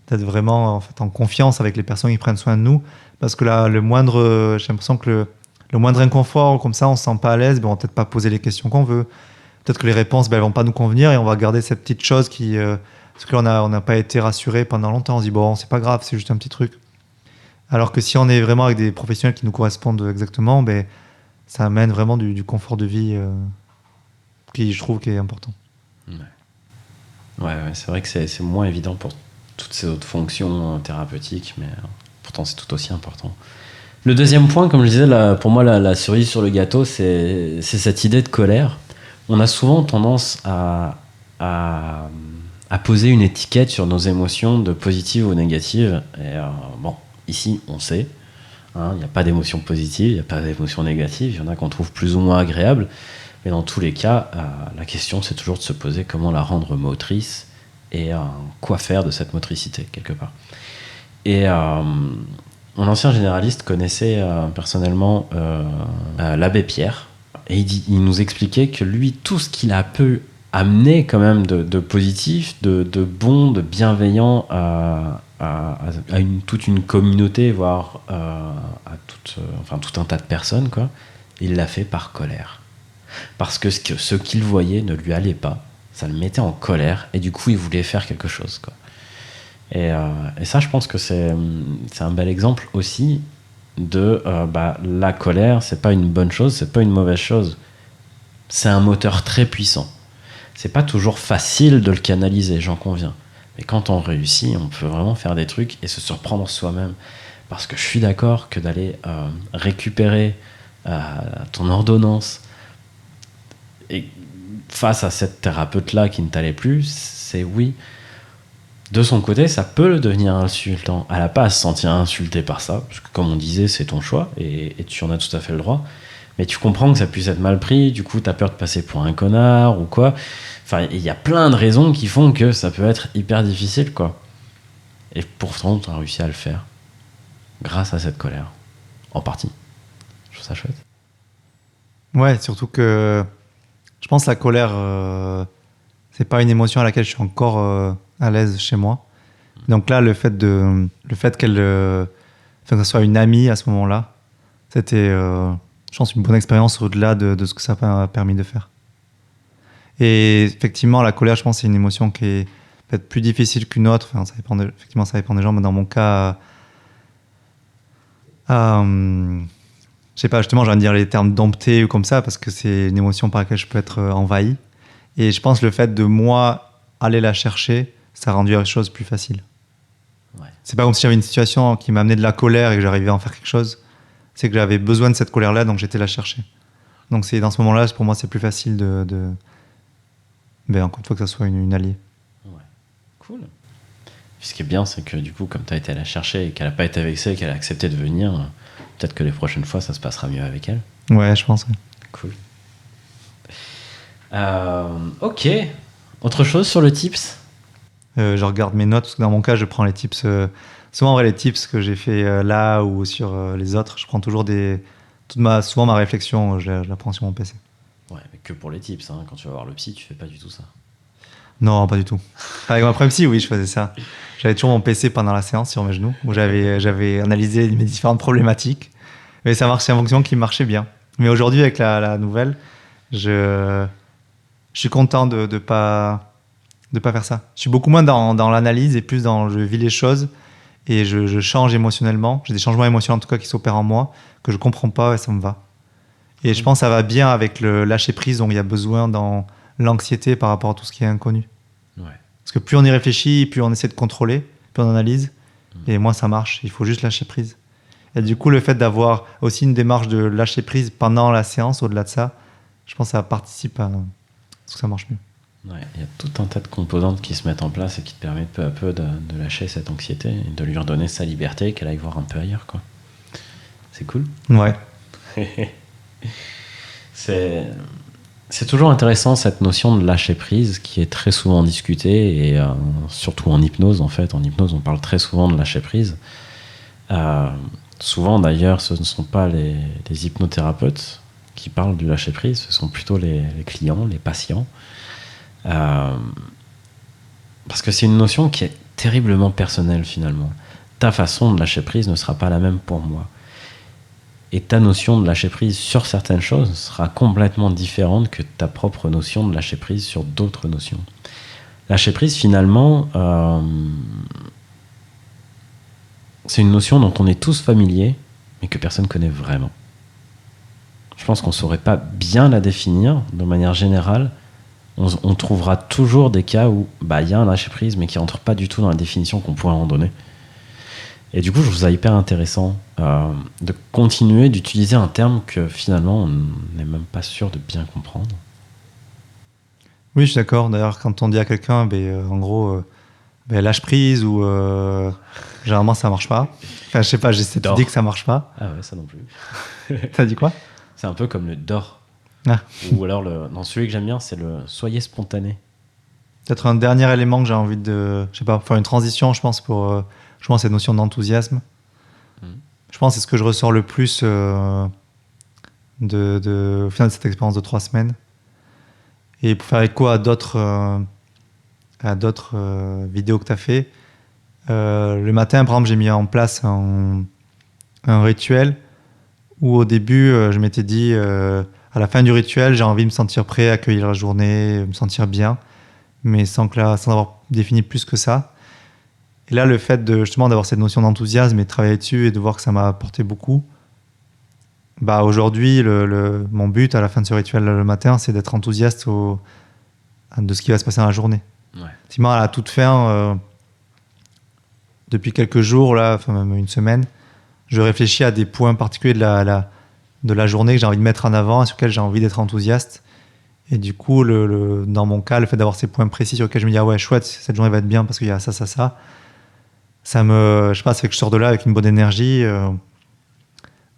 vraiment en confiance avec les personnes qui prennent soin de nous, parce que là, j'ai l'impression que le moindre inconfort, comme ça, on ne se sent pas à l'aise, on ne va peut-être pas poser les questions qu'on veut. Peut-être que les réponses, elles ne vont pas nous convenir et on va garder cette petite chose parce que là, on n'a pas été rassuré pendant longtemps. On se dit, bon, c'est pas grave, c'est juste un petit truc. Alors que si on est vraiment avec des professionnels qui nous correspondent exactement, ça amène vraiment du confort de vie qui, je trouve, qui est important. Ouais, c'est vrai que c'est moins évident pour toutes ces autres fonctions thérapeutiques, mais pourtant, c'est tout aussi important. Le deuxième point, comme je disais, pour moi, la cerise sur le gâteau, c'est cette idée de colère. On a souvent tendance à poser une étiquette sur nos émotions de positives ou négatives. Et ici, on sait, il n'y a pas d'émotions positives, il n'y a pas d'émotions négatives. Il y en a qu'on trouve plus ou moins agréables. Mais dans tous les cas, la question, c'est toujours de se poser comment la rendre motrice et quoi faire de cette motricité, quelque part. Et mon ancien généraliste connaissait personnellement l'abbé Pierre. Et il nous expliquait que lui, tout ce qu'il a pu amener quand même de positif, de bon, de bienveillant à toute une communauté, voire à tout un tas de personnes, quoi, il l'a fait par colère. Parce que ce qu'il voyait ne lui allait pas, ça le mettait en colère, et du coup, il voulait faire quelque chose, quoi. Et ça, je pense que c'est un bel exemple aussi de la colère, c'est pas une bonne chose, c'est pas une mauvaise chose. C'est un moteur très puissant. C'est pas toujours facile de le canaliser, j'en conviens. Mais quand on réussit, on peut vraiment faire des trucs et se surprendre soi-même. Parce que je suis d'accord que d'aller récupérer ton ordonnance et face à cette thérapeute-là qui ne t'allait plus, c'est oui. De son côté, ça peut le devenir insultant. Elle n'a pas à se sentir insultée par ça, parce que comme on disait, c'est ton choix, et tu en as tout à fait le droit. Mais tu comprends que ça puisse être mal pris, du coup, tu as peur de passer pour un connard ou quoi. Enfin, il y a plein de raisons qui font que ça peut être hyper difficile, quoi. Et pourtant, tu as réussi à le faire, grâce à cette colère, en partie. Je trouve ça chouette. Ouais, surtout que je pense que la colère, c'est pas une émotion à laquelle je suis encore à l'aise chez moi. Donc là, le fait qu'elle, que ce soit une amie à ce moment-là, c'était, je pense, une bonne expérience au-delà de ce que ça m'a permis de faire. Et effectivement, la colère, je pense, c'est une émotion qui est peut-être plus difficile qu'une autre. Enfin, effectivement, ça dépend des gens, mais dans mon cas, je sais pas, justement, j'ai envie de dire les termes dompté ou comme ça, parce que c'est une émotion par laquelle je peux être envahi. Et je pense que le fait de moi aller la chercher, ça a rendu les choses plus faciles. Ouais. C'est pas comme si j'avais une situation qui m'amenait de la colère et que j'arrivais à en faire quelque chose. C'est que j'avais besoin de cette colère-là, donc j'étais la chercher. Donc c'est dans ce moment-là, pour moi, c'est plus facile encore une fois que ça soit une alliée. Ouais. Cool. Puis ce qui est bien, c'est que du coup, comme tu as été la chercher et qu'elle n'a pas été vexée, qu'elle a accepté de venir, peut-être que les prochaines fois, ça se passera mieux avec elle. Ouais, je pense. Ouais. Cool. Ok. Autre chose sur le tips? Je regarde mes notes, parce que dans mon cas, je prends les tips. Souvent, en vrai, les tips que j'ai fait là ou sur les autres, je prends toujours souvent ma réflexion, je la prends sur mon PC. Ouais, mais que pour les tips. Hein. Quand tu vas voir le psy, tu fais pas du tout ça. Non, pas du tout. Avec ma psy, oui, je faisais ça. J'avais toujours mon PC pendant la séance sur mes genoux, où j'avais analysé mes différentes problématiques. Mais c'est une fonction qui marchait bien. Mais aujourd'hui, avec la nouvelle, je suis content de pas faire ça. Je suis beaucoup moins dans l'analyse et plus je vis les choses et je change émotionnellement. J'ai des changements émotionnels en tout cas qui s'opèrent en moi que je comprends pas et ça me va. Et je pense que ça va bien avec le lâcher prise dont il y a besoin dans l'anxiété par rapport à tout ce qui est inconnu. Ouais. Parce que plus on y réfléchit, plus on essaie de contrôler, plus on analyse. Et moins ça marche. Il faut juste lâcher prise. Et du coup, le fait d'avoir aussi une démarche de lâcher prise pendant la séance, au-delà de ça, je pense que ça participe à ce que ça marche mieux. Ouais, il y a tout un tas de composantes qui se mettent en place et qui te permettent peu à peu de lâcher cette anxiété et de lui redonner sa liberté et qu'elle aille voir un peu ailleurs, quoi. C'est cool. Ouais. C'est toujours intéressant cette notion de lâcher prise qui est très souvent discutée et surtout en hypnose en fait. En hypnose, on parle très souvent de lâcher prise. Souvent d'ailleurs, ce ne sont pas les hypnothérapeutes qui parlent du lâcher prise, ce sont plutôt les clients, les patients. Parce que c'est une notion qui est terriblement personnelle finalement. Ta façon de lâcher prise ne sera pas la même pour moi. Et ta notion de lâcher prise sur certaines choses sera complètement différente que ta propre notion de lâcher prise sur d'autres notions. Lâcher prise, finalement, c'est une notion dont on est tous familiers, mais que personne ne connaît vraiment. Je pense qu'on ne saurait pas bien la définir de manière générale. On trouvera toujours des cas où il y a un lâcher prise, mais qui ne rentre pas du tout dans la définition qu'on pourrait en donner. Et du coup, je trouve ça hyper intéressant de continuer d'utiliser un terme que finalement, on n'est même pas sûr de bien comprendre. Oui, je suis d'accord. D'ailleurs, quand on dit à quelqu'un, en gros, lâche prise ou généralement ça marche pas. Enfin, je sais pas, j'ai cette idée que ça marche pas. Ah ouais, ça non plus. T'as dit quoi? C'est un peu comme le dors. Ah. Ou alors, celui que j'aime bien, c'est le soyez spontané. Peut-être un dernier élément que j'ai envie de, je sais pas, faire une transition, je pense, pour cette notion d'enthousiasme. Je pense que c'est ce que je ressors le plus au final de cette expérience de 3 semaines. Et pour faire écho à d'autres vidéos que tu as fait, le matin, par exemple, j'ai mis en place un rituel où au début, je m'étais dit, à la fin du rituel, j'ai envie de me sentir prêt à accueillir la journée, me sentir bien, mais sans avoir défini plus que ça. Et là, le fait justement d'avoir cette notion d'enthousiasme et de travailler dessus et de voir que ça m'a apporté beaucoup, aujourd'hui, mon but à la fin de ce rituel le matin, c'est d'être enthousiaste de ce qui va se passer dans la journée. Ouais. Effectivement, à la toute fin, depuis quelques jours, là, enfin même une semaine, je réfléchis à des points particuliers de la journée que j'ai envie de mettre en avant et sur lesquels j'ai envie d'être enthousiaste. Et du coup, dans mon cas, le fait d'avoir ces points précis sur lesquels je me dis ah ouais, chouette, cette journée va être bien parce qu'il y a ça, ça, ça. Ça fait que je sors de là avec une bonne énergie.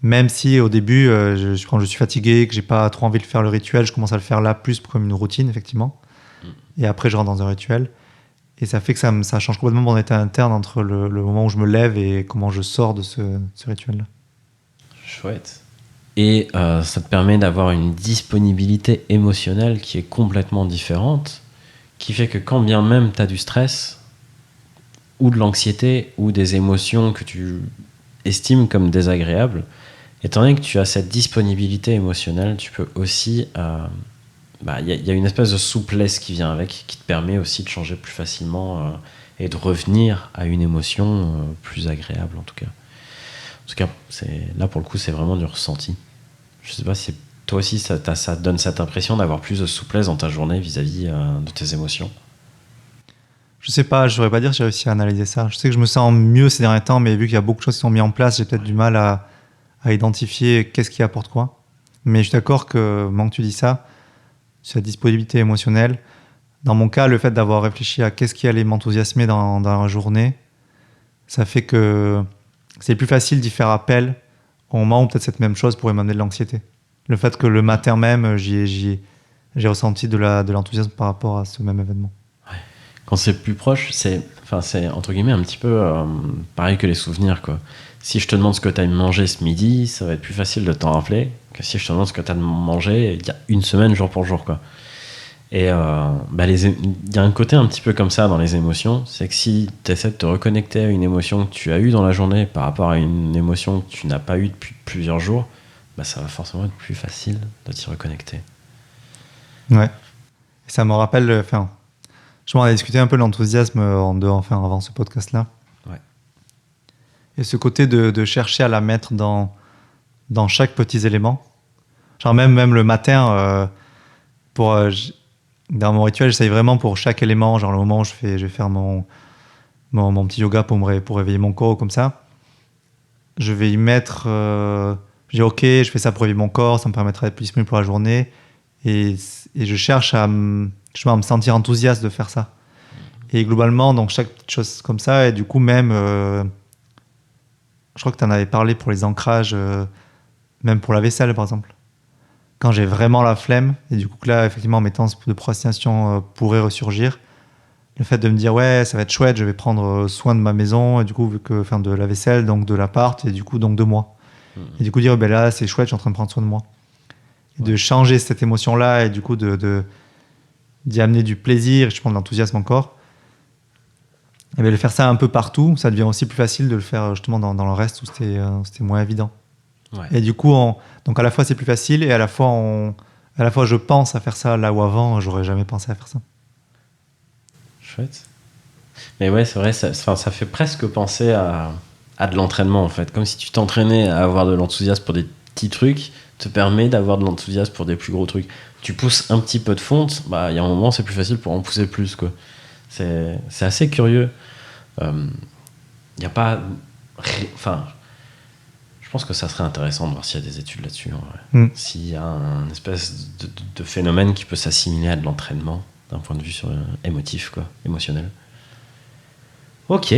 Même si au début, quand je suis fatigué, que j'ai pas trop envie de faire le rituel, je commence à le faire là plus comme une routine, effectivement. Et après, je rentre dans un rituel. Et ça fait que ça change complètement mon état interne entre le moment où je me lève et comment je sors de ce rituel-là. Chouette. Et ça te permet d'avoir une disponibilité émotionnelle qui est complètement différente, qui fait que quand bien même tu as du stress, ou de l'anxiété, ou des émotions que tu estimes comme désagréables, étant donné que tu as cette disponibilité émotionnelle, tu peux aussi... y a une espèce de souplesse qui vient avec, qui te permet aussi de changer plus facilement et de revenir à une émotion plus agréable, en tout cas. En tout cas, là, pour le coup, c'est vraiment du ressenti. Je sais pas si toi aussi, ça te donne cette impression d'avoir plus de souplesse dans ta journée vis-à-vis de tes émotions. Je sais pas, je saurais pas dire si j'ai réussi à analyser ça. Je sais que je me sens mieux ces derniers temps, mais vu qu'il y a beaucoup de choses qui sont mises en place, j'ai peut-être du mal à identifier qu'est-ce qui apporte quoi. Mais je suis d'accord que, maintenant que tu dis ça, cette disponibilité émotionnelle, dans mon cas, le fait d'avoir réfléchi à qu'est-ce qui allait m'enthousiasmer dans la journée, ça fait que c'est plus facile d'y faire appel au moment où peut-être cette même chose pourrait m'amener de l'anxiété. Le fait que le matin même, j'ai ressenti de l'enthousiasme par rapport à ce même événement. Quand c'est plus proche, c'est entre guillemets un petit peu pareil que les souvenirs, quoi. Si je te demande ce que tu as mangé ce midi, ça va être plus facile de t'en rappeler que si je te demande ce que tu as mangé il y a une semaine, jour pour jour, quoi. Et il y a un côté un petit peu comme ça dans les émotions, c'est que si tu essaies de te reconnecter à une émotion que tu as eue dans la journée par rapport à une émotion que tu n'as pas eue depuis plusieurs jours, ça va forcément être plus facile de t'y reconnecter. Ouais. Et ça me rappelle, je m'en ai discuté un peu de l'enthousiasme avant ce podcast-là. Ouais. Et ce côté de chercher à la mettre dans chaque petit élément. Genre même le matin, dans mon rituel, j'essaye vraiment pour chaque élément, genre le moment où je vais faire mon petit yoga pour réveiller mon corps, comme ça. Je vais y mettre... je dis ok, je fais ça pour réveiller mon corps, ça me permettra d'être plus disponible pour la journée. Et je cherche à me sentir enthousiaste de faire ça. Et globalement, donc chaque petite chose comme ça, et du coup même... je crois que tu en avais parlé pour les ancrages, même pour la vaisselle par exemple. Quand j'ai vraiment la flemme, et du coup que là, effectivement, mes temps de procrastination pourraient ressurgir, le fait de me dire, ouais, ça va être chouette, je vais prendre soin de ma maison, et du coup, de la vaisselle, donc de l'appart, et du coup, donc de moi. Et du coup, dire, là, c'est chouette, je suis en train de prendre soin de moi. Et de changer cette émotion-là, et du coup, d'y amener du plaisir, et je prends de l'enthousiasme encore. Et de faire ça un peu partout, ça devient aussi plus facile de le faire justement dans le reste où c'était moins évident. Ouais. Et du coup, donc à la fois c'est plus facile et à la fois je pense à faire ça là où avant j'aurais jamais pensé à faire ça. Chouette. Mais ouais, c'est vrai, ça fait presque penser à de l'entraînement en fait. Comme si tu t'entraînais à avoir de l'enthousiasme pour des petits trucs, te permet d'avoir de l'enthousiasme pour des plus gros trucs. Tu pousses un petit peu de fonte, il y a un moment c'est plus facile pour en pousser plus, quoi. C'est assez curieux. Il n'y a pas... je pense que ça serait intéressant de voir s'il y a des études là-dessus, en vrai. S'il y a un espèce de phénomène qui peut s'assimiler à de l'entraînement d'un point de vue émotif, quoi, émotionnel. Ok.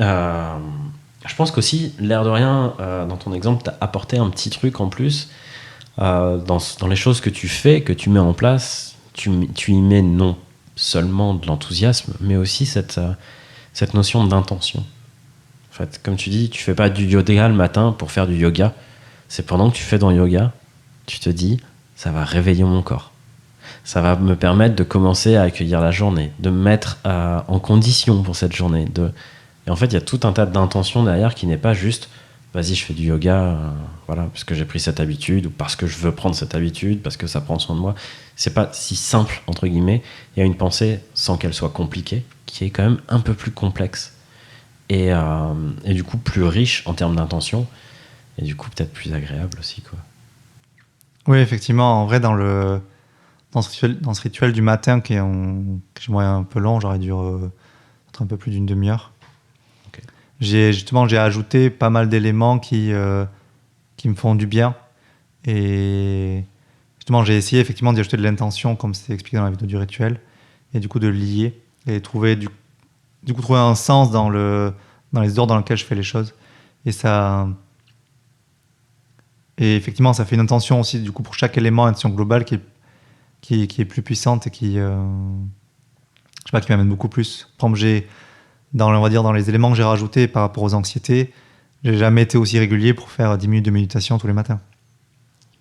Je pense qu'aussi, l'air de rien, dans ton exemple, tu as apporté un petit truc en plus. Dans les choses que tu fais, que tu mets en place, tu y mets non seulement de l'enthousiasme, mais aussi cette notion d'intention. En fait, comme tu dis, tu fais pas du yoga le matin pour faire du yoga. C'est pendant que tu fais ton yoga, tu te dis, ça va réveiller mon corps. Ça va me permettre de commencer à accueillir la journée, de me mettre en condition pour cette journée. Et en fait, il y a tout un tas d'intentions derrière qui n'est pas juste, vas-y, je fais du yoga, voilà, parce que j'ai pris cette habitude, ou parce que je veux prendre cette habitude, parce que ça prend soin de moi. C'est pas si simple, entre guillemets. Il y a une pensée, sans qu'elle soit compliquée, qui est quand même un peu plus complexe. Et du coup plus riche en termes d'intention et du coup peut-être plus agréable aussi, quoi. Oui, effectivement, en vrai dans ce rituel du matin que je un peu long, j'aurais dû être un peu plus d'une demi-heure. Okay. J'ai ajouté pas mal d'éléments qui me font du bien et justement j'ai essayé effectivement d'y ajouter de l'intention comme c'est expliqué dans la vidéo du rituel et du coup de lier et trouver trouver un sens dans les ordres dans lesquels je fais les choses. Et effectivement, ça fait une intention aussi, du coup, pour chaque élément, une intention globale qui est plus puissante et qui m'amène beaucoup plus. Par exemple, on va dire, dans les éléments que j'ai rajoutés par rapport aux anxiétés, j'ai jamais été aussi régulier pour faire 10 minutes de méditation tous les matins.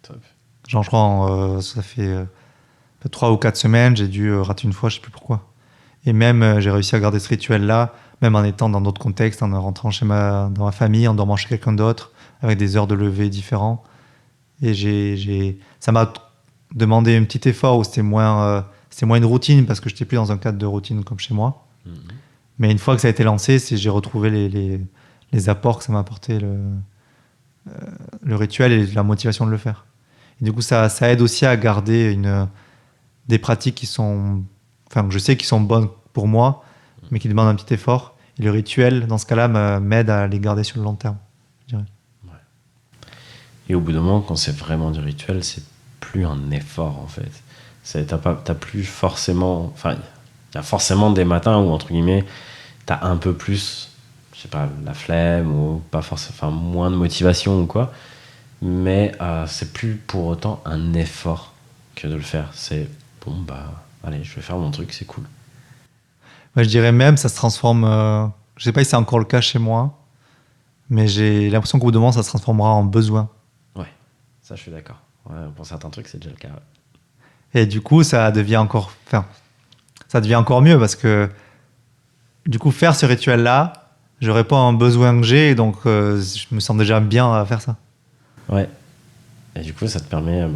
Top. Genre, je crois, ça fait 3 ou 4 semaines, j'ai dû rater une fois, je sais plus pourquoi. Et même, j'ai réussi à garder ce rituel-là, même en étant dans d'autres contextes, en rentrant dans ma famille, en dormant chez quelqu'un d'autre, avec des heures de lever différents. Et ça m'a demandé un petit effort où c'était moins une routine, parce que je n'étais plus dans un cadre de routine comme chez moi. Mm-hmm. Mais une fois que ça a été lancé, j'ai retrouvé les apports que ça m'a apporté le rituel et la motivation de le faire. Et du coup, ça aide aussi à garder des pratiques que je sais qui sont bonnes pour moi, mais qui demandent un petit effort. Et le rituel, dans ce cas-là, m'aide à les garder sur le long terme, je dirais. Ouais. Et au bout d'un moment, quand c'est vraiment du rituel, c'est plus un effort, en fait. T'as plus forcément... Enfin, il y a forcément des matins où, entre guillemets, t'as un peu plus, je sais pas, la flemme ou pas forcément, enfin, moins de motivation ou quoi. Mais c'est plus pour autant un effort que de le faire. C'est bon, allez, je vais faire mon truc, c'est cool. Ouais, je dirais même, ça se transforme. Je sais pas si c'est encore le cas chez moi, mais j'ai l'impression qu'au bout d'un moment, ça se transformera en besoin. Ouais, ça je suis d'accord. Ouais, pour certains trucs, c'est déjà le cas. Ouais. Et du coup, ça devient encore mieux parce que du coup, faire ce rituel-là, je réponds à un besoin que j'ai, et donc je me sens déjà bien à faire ça. Ouais. Et du coup, ça te permet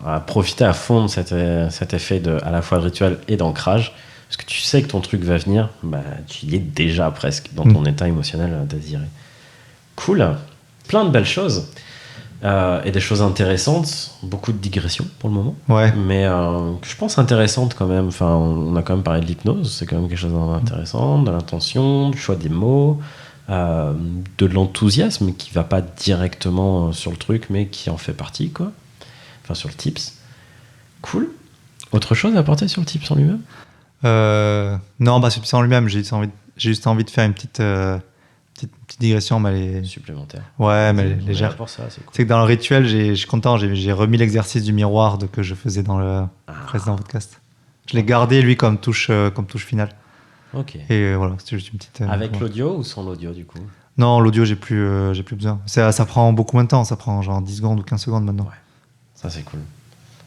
à profiter à fond de cet effet à la fois de rituel et d'ancrage. Parce que tu sais que ton truc va venir, tu y es déjà presque dans ton état émotionnel désiré. Cool. Plein de belles choses. Et des choses intéressantes. Beaucoup de digressions pour le moment. Ouais. Mais je pense intéressantes quand même. Enfin, on a quand même parlé de l'hypnose. C'est quand même quelque chose d'intéressant. De l'intention, du choix des mots. De l'enthousiasme qui va pas directement sur le truc mais qui en fait partie quoi, enfin sur le tips. Cool. Autre chose à apporter sur le tips en lui-même? Non, sur le tips en lui-même, j'ai juste envie de faire une petite digression, mais supplémentaire. Ouais, mais légère. Pour ça, c'est cool. C'est que dans le rituel, je suis content, j'ai remis l'exercice du miroir que je faisais dans le précédent podcast. Je l'ai gardé lui comme touche finale. Ok. Et voilà, c'était juste une petite. Avec l'audio ou sans l'audio du coup? Non, l'audio, j'ai plus besoin. Ça prend beaucoup moins de temps, ça prend genre 10 secondes ou 15 secondes maintenant. Ouais, ça c'est cool.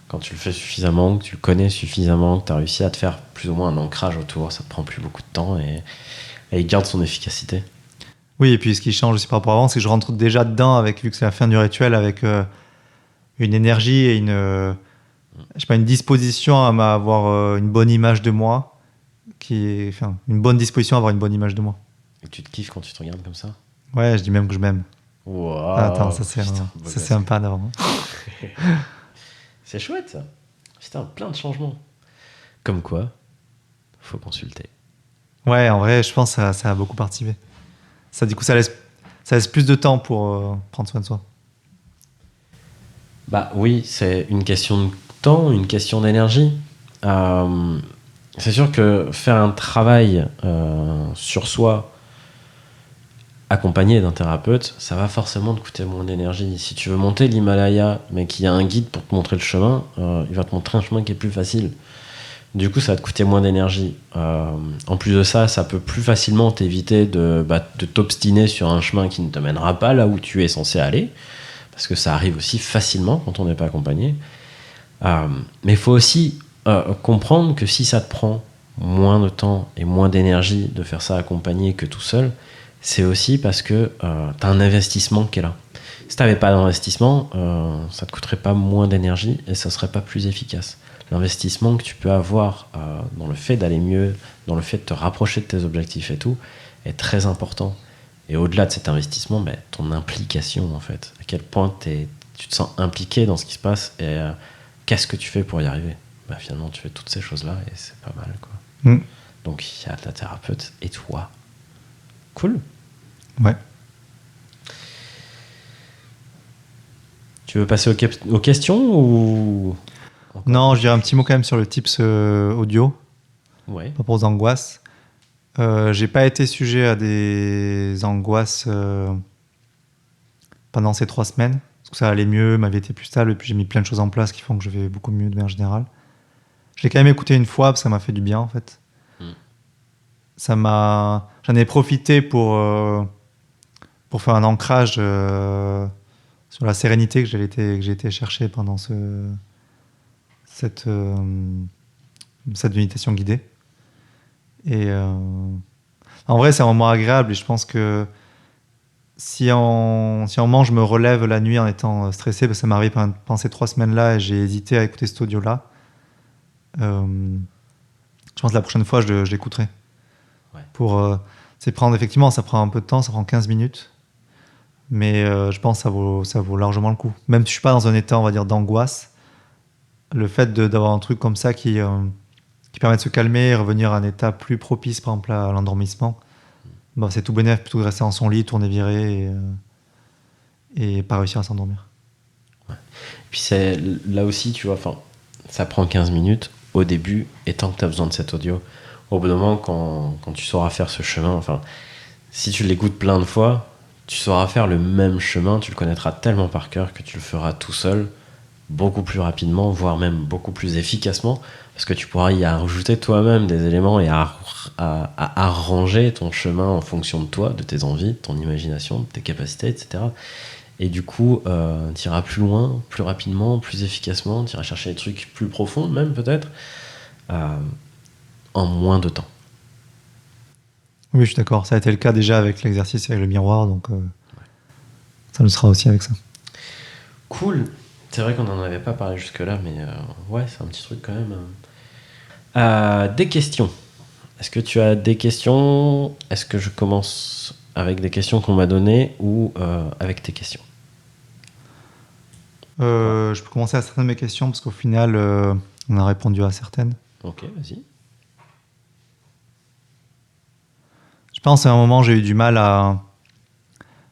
Quand tu le fais suffisamment, que tu le connais suffisamment, que tu as réussi à te faire plus ou moins un ancrage autour, ça te prend plus beaucoup de temps et il garde son efficacité. Oui, et puis ce qui change aussi par rapport à avant, c'est que je rentre déjà dedans, vu que c'est la fin du rituel, avec une énergie et une disposition à avoir une bonne image de moi. Une bonne disposition à avoir une bonne image de moi. Et tu te kiffes quand tu te regardes comme ça? Ouais, je dis même que je m'aime. Wow. Attends, ça c'est un pas d'avant. C'est chouette ça. Putain, plein de changements. Comme quoi, faut consulter. Ouais, en vrai, je pense que ça a beaucoup participé. Ça, du coup, ça laisse plus de temps pour prendre soin de soi. Oui, c'est une question de temps, une question d'énergie. C'est sûr que faire un travail sur soi accompagné d'un thérapeute, ça va forcément te coûter moins d'énergie. Si tu veux monter l'Himalaya, mais qu'il y a un guide pour te montrer le chemin, il va te montrer un chemin qui est plus facile. Du coup, ça va te coûter moins d'énergie. En plus de ça, ça peut plus facilement t'éviter de t'obstiner sur un chemin qui ne te mènera pas là où tu es censé aller, parce que ça arrive aussi facilement quand on n'est pas accompagné. Mais il faut aussi comprendre que si ça te prend moins de temps et moins d'énergie de faire ça accompagné que tout seul, c'est aussi parce que tu as un investissement qui est là. Si tu n'avais pas d'investissement, ça ne te coûterait pas moins d'énergie et ça ne serait pas plus efficace. L'investissement que tu peux avoir dans le fait d'aller mieux, dans le fait de te rapprocher de tes objectifs et tout, est très important. Et au-delà de cet investissement, ton implication, en fait. À quel point tu te sens impliqué dans ce qui se passe et qu'est-ce que tu fais pour y arriver? Finalement, tu fais toutes ces choses-là et c'est pas mal, quoi. Donc, il y a ta thérapeute et toi. Cool. Ouais. Tu veux passer aux questions ou... Non, je dirais un petit mot quand même sur le tips audio. Ouais. Par rapport aux angoisses. J'ai pas été sujet à des angoisses pendant ces 3 semaines. Parce que ça allait mieux, ma vie était plus stable, et puis j'ai mis plein de choses en place qui font que je vais beaucoup mieux de manière générale. Je l'ai quand même écouté une fois, parce que ça m'a fait du bien en fait. J'en ai profité pour faire un ancrage sur la sérénité que j'ai été chercher pendant cette méditation guidée. Et en vrai, c'est un moment agréable, et je pense que si un moment je me relève la nuit en étant stressé, parce que ça m'arrive pendant ces 3 semaines-là, et j'ai hésité à écouter cet audio-là, je pense que la prochaine fois, je l'écouterai. Ouais. Effectivement, ça prend un peu de temps, ça prend 15 minutes, mais je pense que ça vaut largement le coup. Même si je suis pas dans un état, on va dire, d'angoisse, le fait d'avoir un truc comme ça qui permet de se calmer et revenir à un état plus propice, par exemple, à l'endormissement, c'est tout bénef plutôt que de rester dans son lit, tourner viré et pas réussir à s'endormir. Ouais. Et puis c'est là aussi, tu vois, ça prend 15 minutes au début, et tant que tu as besoin de cet audio, au bout d'un moment, quand tu sauras faire ce chemin, si tu l'écoutes plein de fois, tu sauras faire le même chemin, tu le connaîtras tellement par cœur que tu le feras tout seul, beaucoup plus rapidement, voire même beaucoup plus efficacement, Parce que tu pourras y rajouter toi-même des éléments et à arranger ton chemin en fonction de toi, de tes envies, de ton imagination, de tes capacités, etc. Et du coup, tu iras plus loin, plus rapidement, plus efficacement, tu iras chercher des trucs plus profonds, même peut-être, en moins de temps. Oui, je suis d'accord. Ça a été le cas déjà avec l'exercice avec le miroir, donc ça le sera aussi avec ça. Cool. C'est vrai qu'on n'en avait pas parlé jusque-là, mais ouais, c'est un petit truc quand même. Des questions. Est-ce que tu as des questions ? Est-ce que je commence avec des questions qu'on m'a données ou avec tes questions ? Je peux commencer à certaines de mes questions parce qu'au final, on a répondu à certaines. Ok, vas-y. Je pense qu'à un moment, j'ai eu du mal à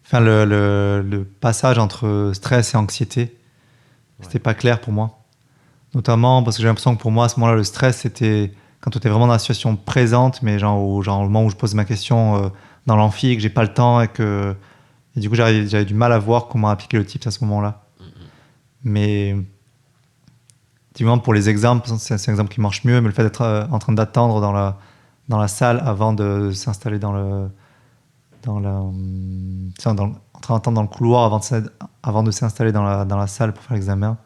faire le passage entre stress et anxiété. C'était pas clair pour moi. Notamment parce que j'ai l'impression que pour moi, à ce moment-là, le stress, c'était quand tu es vraiment dans la situation présente, mais genre au moment où je pose ma question dans l'amphi et que j'ai pas le temps et du coup, j'avais du mal à voir comment appliquer le tips à ce moment-là. Mais effectivement, pour les exemples, c'est un exemple qui marche mieux, mais le fait d'être en train d'attendre dans la salle avant de s'installer en train d'attendre dans le couloir avant de s'installer dans la salle pour faire l'examen,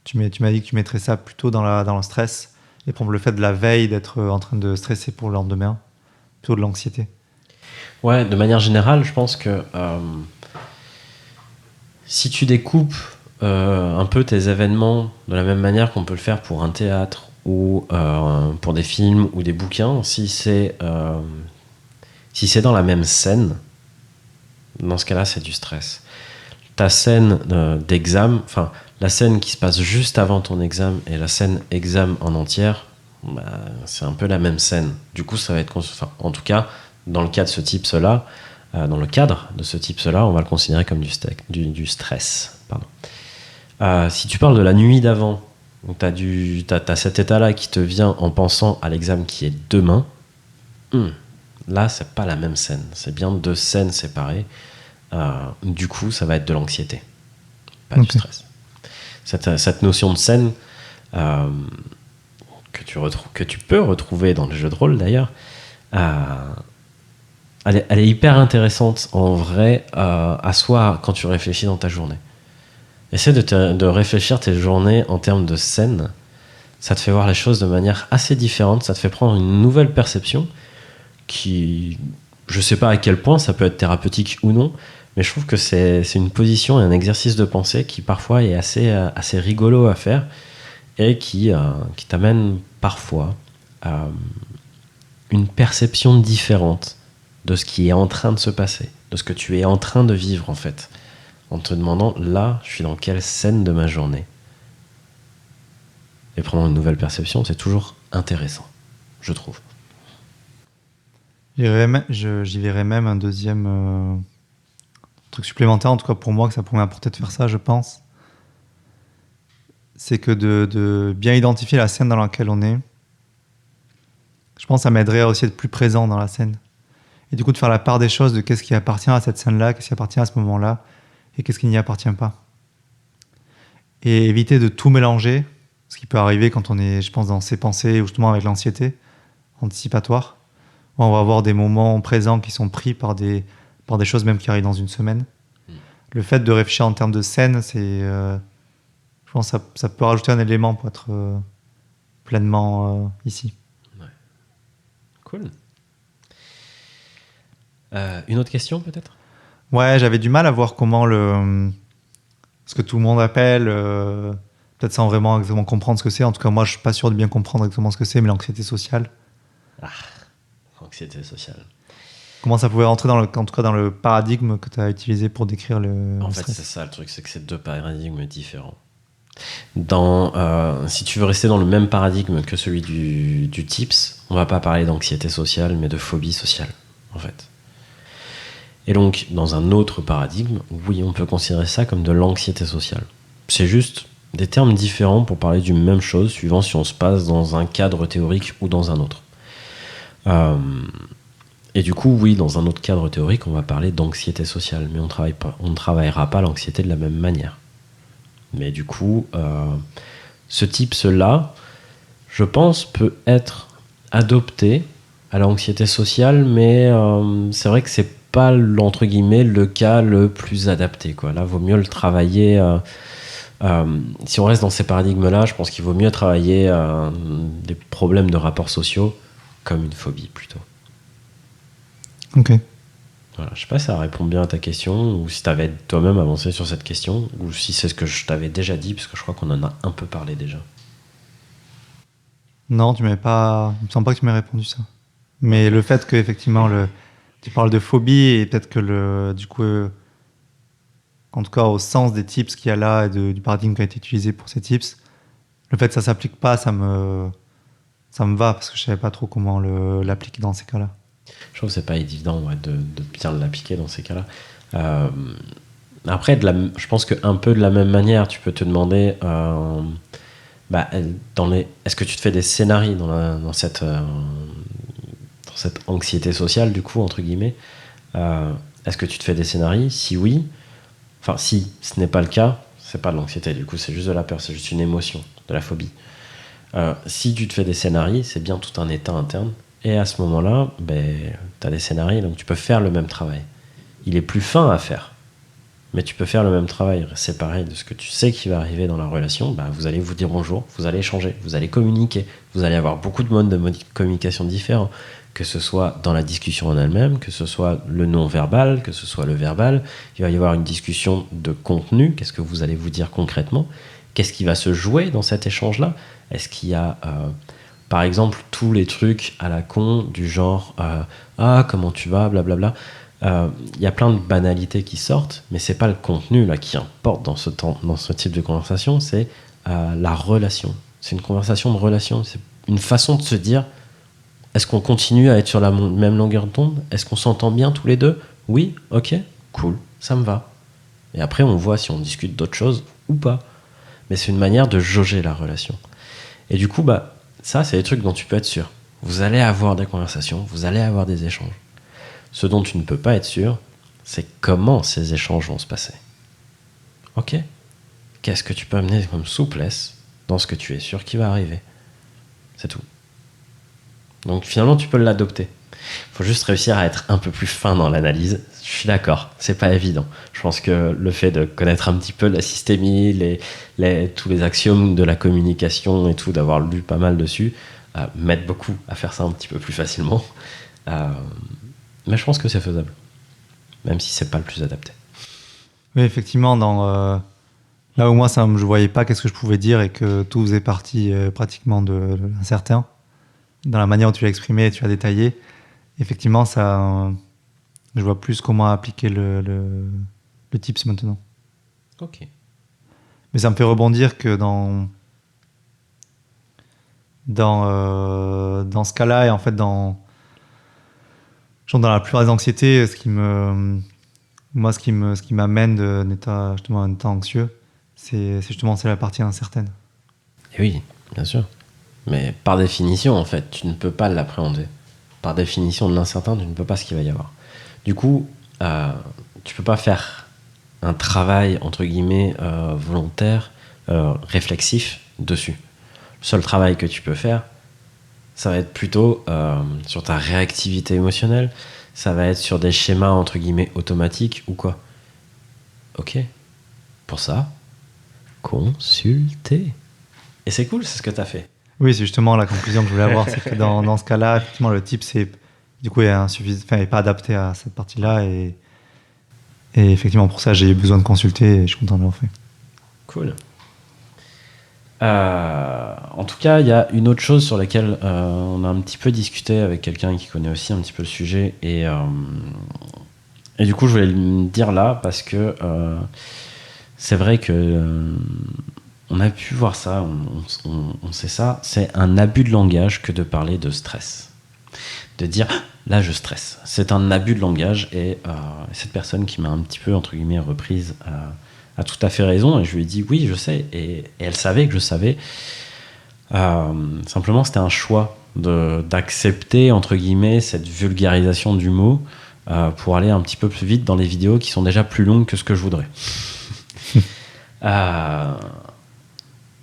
tu m'as dit que tu mettrais ça plutôt dans le stress et pour le fait de la veille d'être en train de stresser pour le lendemain, plutôt de l'anxiété. Ouais, de manière générale, je pense que si tu découpes un peu tes événements de la même manière qu'on peut le faire pour un théâtre ou pour des films ou des bouquins, si c'est dans la même scène, dans ce cas-là, c'est du stress. Ta scène d'examen, enfin, la scène qui se passe juste avant ton examen et la scène examen en entière, c'est un peu la même scène. Du coup, ça va être... en tout cas, dans le cas de ce type-là, dans le cadre de ce type-là, on va le considérer comme du stress. Pardon. Si tu parles de la nuit d'avant, t'as cet état-là qui te vient en pensant à l'examen qui est demain, là, c'est pas la même scène. C'est bien deux scènes séparées. Du coup, ça va être de l'anxiété, pas du stress. Cette notion de scène que tu peux retrouver dans les jeux de rôle d'ailleurs, elle est hyper intéressante en vrai à soi quand tu réfléchis dans ta journée. Essaie de réfléchir tes journées en termes de scène. Ça te fait voir les choses de manière assez différente, ça te fait prendre une nouvelle perception qui, je sais pas à quel point ça peut être thérapeutique ou non, mais je trouve que c'est une position et un exercice de pensée qui parfois est assez rigolo à faire et qui t'amène parfois à une perception différente de ce qui est en train de se passer, de ce que tu es en train de vivre en fait, en te demandant là, je suis dans quelle scène de ma journée. Et prendre une nouvelle perception, c'est toujours intéressant, je trouve. J'y verrais même un deuxième truc supplémentaire, en tout cas pour moi, que ça pourrait m'apporter de faire ça, je pense. C'est que de bien identifier la scène dans laquelle on est, je pense que ça m'aiderait aussi à être plus présent dans la scène. Et du coup, de faire la part des choses de qu'est-ce qui appartient à cette scène-là, qu'est-ce qui appartient à ce moment-là, et qu'est-ce qui n'y appartient pas. Et éviter de tout mélanger, ce qui peut arriver quand on est, je pense, dans ses pensées, ou justement avec l'anxiété anticipatoire. On va avoir des moments présents qui sont pris par des choses même qui arrivent dans une semaine. Le fait de réfléchir en termes de scène, je pense que ça peut rajouter un élément pour être pleinement ici. Ouais. Cool. Une autre question peut-être ? Ouais, j'avais du mal à voir comment ce que tout le monde appelle, peut-être sans vraiment exactement comprendre ce que c'est. En tout cas, moi, je suis pas sûr de bien comprendre exactement ce que c'est, mais l'anxiété sociale. Anxiété sociale. Comment ça pouvait rentrer en tout cas dans le paradigme que tu as utilisé pour décrire le En fait, stress. c'est ça le truc, c'est que c'est deux paradigmes différents. Si tu veux rester dans le même paradigme que celui du TIPS, on va pas parler d'anxiété sociale, mais de phobie sociale, en fait. Et donc, dans un autre paradigme, oui, on peut considérer ça comme de l'anxiété sociale. C'est juste des termes différents pour parler d'une même chose, suivant si on se passe dans un cadre théorique ou dans un autre. Et du coup, oui, dans un autre cadre théorique, on va parler d'anxiété sociale, mais on ne travaillera pas l'anxiété de la même manière. Mais du coup, ce type-là, je pense, peut être adopté à l'anxiété sociale, mais c'est vrai que c'est pas, entre guillemets, le cas le plus adapté, quoi. Là, vaut mieux le travailler. Si on reste dans ces paradigmes-là, je pense qu'il vaut mieux travailler des problèmes de rapports sociaux comme une phobie, plutôt. Ok. Voilà, je sais pas si ça répond bien à ta question, ou si tu avais toi-même avancé sur cette question, ou si c'est ce que je t'avais déjà dit, parce que je crois qu'on en a un peu parlé déjà. Non, tu m'avais pas. Il me semble pas que tu m'aies répondu ça. Mais le fait que effectivement tu parles de phobie et peut-être que du coup, en tout cas au sens des tips qu'il y a là et du paradigme qui a été utilisé pour ces tips, le fait que ça s'applique pas, ça me va parce que je savais pas trop comment l'appliquer dans ces cas-là. Je trouve que c'est pas évident de bien l'appliquer dans ces cas-là. Après, je pense qu'un peu de la même manière, tu peux te demander est-ce que tu te fais des scénarios dans cette anxiété sociale, du coup, entre guillemets. Est-ce que tu te fais des scénarios? Si oui, enfin, si ce n'est pas le cas, c'est pas de l'anxiété, du coup, c'est juste de la peur, c'est juste une émotion, de la phobie. Si tu te fais des scénarios, c'est bien tout un état interne. Et à ce moment-là, tu as des scénarios, donc tu peux faire le même travail. Il est plus fin à faire, mais tu peux faire le même travail. C'est pareil de ce que tu sais qui va arriver dans la relation. Vous allez vous dire bonjour, vous allez échanger, vous allez communiquer, vous allez avoir beaucoup de modes de communication différents, que ce soit dans la discussion en elle-même, que ce soit le non-verbal, que ce soit le verbal. Il va y avoir une discussion de contenu. Qu'est-ce que vous allez vous dire concrètement? Qu'est-ce qui va se jouer dans cet échange-là? Est-ce qu'il y a, par exemple, tous les trucs à la con du genre comment tu vas, blablabla. Il y a plein de banalités qui sortent, mais c'est pas le contenu là qui importe dans ce type de conversation, c'est la relation. C'est une conversation de relation, c'est une façon de se dire, est-ce qu'on continue à être sur la même longueur d'onde? Est-ce qu'on s'entend bien tous les deux? Oui, ok, cool, ça me va. Et après, on voit si on discute d'autres choses ou pas. Mais c'est une manière de jauger la relation. Et du coup, ça, c'est des trucs dont tu peux être sûr. Vous allez avoir des conversations, vous allez avoir des échanges. Ce dont tu ne peux pas être sûr, c'est comment ces échanges vont se passer. Ok? Qu'est-ce que tu peux amener comme souplesse dans ce que tu es sûr qui va arriver? C'est tout. Donc finalement, tu peux l'adopter. Il faut juste réussir à être un peu plus fin dans l'analyse. Je suis d'accord, c'est pas évident. Je pense que le fait de connaître un petit peu la systémie, tous les axiomes de la communication et tout, d'avoir lu pas mal dessus, m'aide beaucoup à faire ça un petit peu plus facilement. Mais je pense que c'est faisable, même si c'est pas le plus adapté. Oui, effectivement, là où moi, je voyais pas qu'est-ce que je pouvais dire et que tout faisait partie pratiquement de l'incertain. Dans la manière dont tu l'as exprimé et tu l'as détaillé, effectivement, je vois plus comment appliquer le tips maintenant. Ok. Mais ça me fait rebondir que dans ce cas-là, et en fait, dans la plupart des anxiétés, ce qui m'amène d'un état anxieux, c'est la partie incertaine. Et oui, bien sûr. Mais par définition, en fait, tu ne peux pas l'appréhender. Par définition de l'incertain, tu ne peux pas ce qu'il va y avoir. Du coup, tu peux pas faire un travail, entre guillemets, volontaire, réflexif dessus. Le seul travail que tu peux faire, ça va être plutôt sur ta réactivité émotionnelle, ça va être sur des schémas, entre guillemets, automatiques ou quoi. Ok. Pour ça, consulter. Et c'est cool, c'est ce que tu as fait. Oui, c'est justement la conclusion que je voulais avoir, c'est que dans ce cas-là, effectivement, le type, est pas adapté à cette partie-là, et effectivement, pour ça, j'ai eu besoin de consulter, et je suis content de l'avoir fait. Cool. En tout cas, il y a une autre chose sur laquelle on a un petit peu discuté avec quelqu'un qui connaît aussi un petit peu le sujet, et du coup, je voulais le dire là, parce que c'est vrai que on a pu voir ça, on sait ça, c'est un abus de langage que de parler de stress. De dire, là je stresse. C'est un abus de langage, et cette personne qui m'a un petit peu, entre guillemets, reprise a tout à fait raison, et je lui ai dit, oui, je sais, et elle savait que je savais. Simplement, c'était un choix d'accepter, entre guillemets, cette vulgarisation du mot pour aller un petit peu plus vite dans les vidéos qui sont déjà plus longues que ce que je voudrais.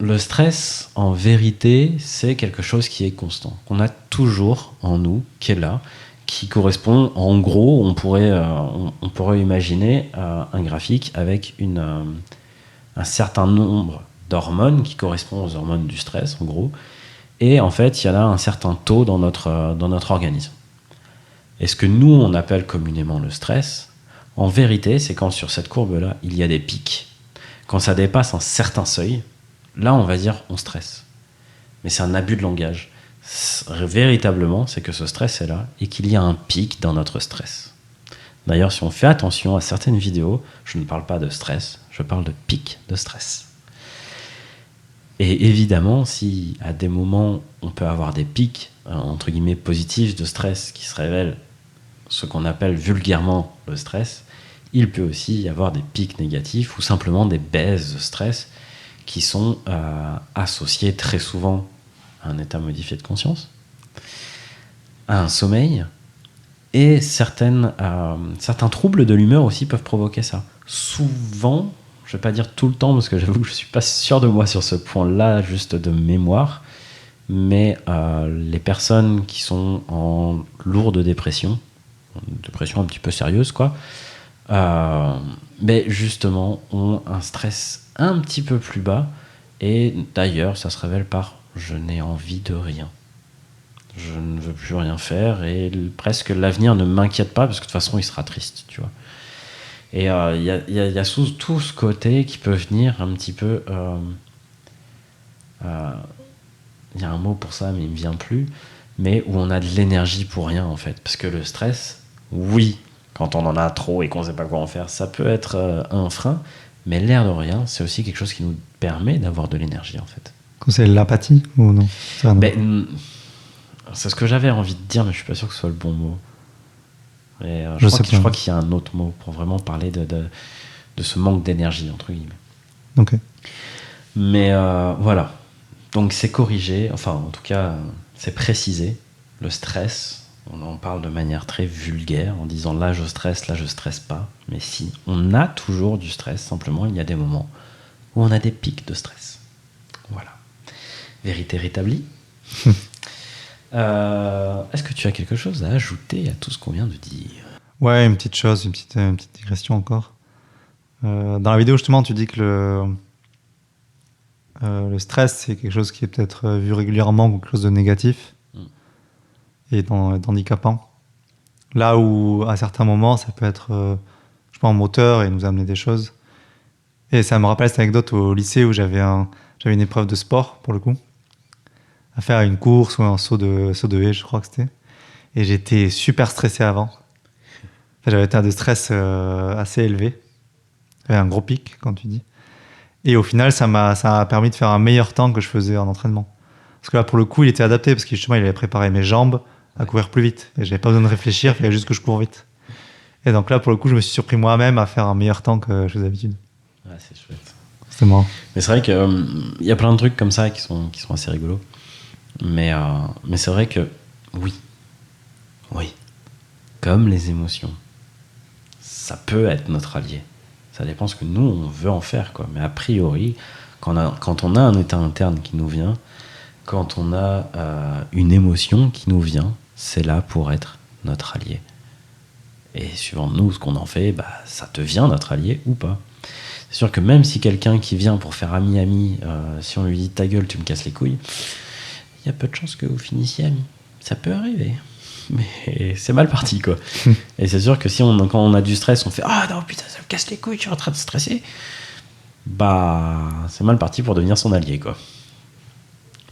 Le stress, en vérité, c'est quelque chose qui est constant, qu'on a toujours en nous, qui est là, qui correspond, en gros, on pourrait imaginer un graphique avec un certain nombre d'hormones qui correspondent aux hormones du stress, en gros, et en fait, il y en a un certain taux dans notre organisme. Et ce que nous, on appelle communément le stress, en vérité, c'est quand sur cette courbe-là, il y a des pics. Quand ça dépasse un certain seuil, là, on va dire on stresse. Mais c'est un abus de langage. Véritablement, c'est que ce stress est là et qu'il y a un pic dans notre stress. D'ailleurs, si on fait attention à certaines vidéos, je ne parle pas de stress, je parle de pic de stress. Et évidemment, si à des moments, on peut avoir des pics, entre guillemets, positifs de stress qui se révèlent ce qu'on appelle vulgairement le stress, il peut aussi y avoir des pics négatifs ou simplement des baisses de stress qui sont associées très souvent à un état modifié de conscience, à un sommeil, et certains troubles de l'humeur aussi peuvent provoquer ça. Souvent, je ne vais pas dire tout le temps, parce que j'avoue que je ne suis pas sûr de moi sur ce point-là, juste de mémoire, mais les personnes qui sont en lourde dépression, une dépression un petit peu sérieuse, quoi, mais justement ont un stress un petit peu plus bas, et d'ailleurs ça se révèle par je n'ai envie de rien, je ne veux plus rien faire, et presque l'avenir ne m'inquiète pas parce que de toute façon il sera triste, tu vois. Et il y a tout ce côté qui peut venir un petit peu il y a un mot pour ça mais il me vient plus, mais où on a de l'énergie pour rien en fait, parce que le stress, oui, quand on en a trop et qu'on ne sait pas quoi en faire, ça peut être un frein, mais l'air de rien, c'est aussi quelque chose qui nous permet d'avoir de l'énergie, en fait. C'est l'apathie ou non? C'est ce que j'avais envie de dire, mais je suis pas sûr que ce soit le bon mot. Et, je crois qu'il y a un autre mot pour vraiment parler de ce manque d'énergie, entre guillemets. Ok. Mais voilà. Donc c'est corrigé, enfin en tout cas, c'est précisé. Le stress, on en parle de manière très vulgaire, en disant là je stresse pas. Mais si, on a toujours du stress, simplement il y a des moments où on a des pics de stress. Voilà. Vérité rétablie. Est-ce que tu as quelque chose à ajouter à tout ce qu'on vient de dire? Ouais, une petite chose, une petite digression encore. Dans la vidéo, justement, tu dis que le stress, c'est quelque chose qui est peut-être vu régulièrement comme quelque chose de négatif et d'handicapant. Là où, à certains moments, ça peut être, je sais pas, un moteur et nous amener des choses. Et ça me rappelle cette anecdote au lycée où j'avais une épreuve de sport, pour le coup, à faire une course ou un saut de haie, je crois que c'était. Et j'étais super stressé avant. Enfin, j'avais un état de stress assez élevé. J'avais un gros pic, quand tu dis. Et au final, ça m'a permis de faire un meilleur temps que je faisais en entraînement. Parce que là, pour le coup, il était adapté, parce que justement, il avait préparé mes jambes à courir plus vite. Et j'avais pas besoin de réfléchir, il fallait juste que je cours vite. Et donc là, pour le coup, je me suis surpris moi-même à faire un meilleur temps que je faisais d'habitude. Ouais, c'est chouette. C'était marrant. Mais c'est vrai qu'il y a plein de trucs comme ça qui sont assez rigolos. Mais c'est vrai que, oui, comme les émotions, ça peut être notre allié. Ça dépend ce que nous, on veut en faire, quoi. Mais a priori, quand on a un état interne qui nous vient, quand on a une émotion qui nous vient, c'est là pour être notre allié. Et suivant nous, ce qu'on en fait, ça devient notre allié ou pas. C'est sûr que même si quelqu'un qui vient pour faire ami-ami, si on lui dit ta gueule, tu me casses les couilles, il y a peu de chances que vous finissiez amis. Ça peut arriver. Mais c'est mal parti, quoi. Et c'est sûr que quand on a du stress, on fait ah non putain ça me casse les couilles, je suis en train de stresser. C'est mal parti pour devenir son allié, quoi.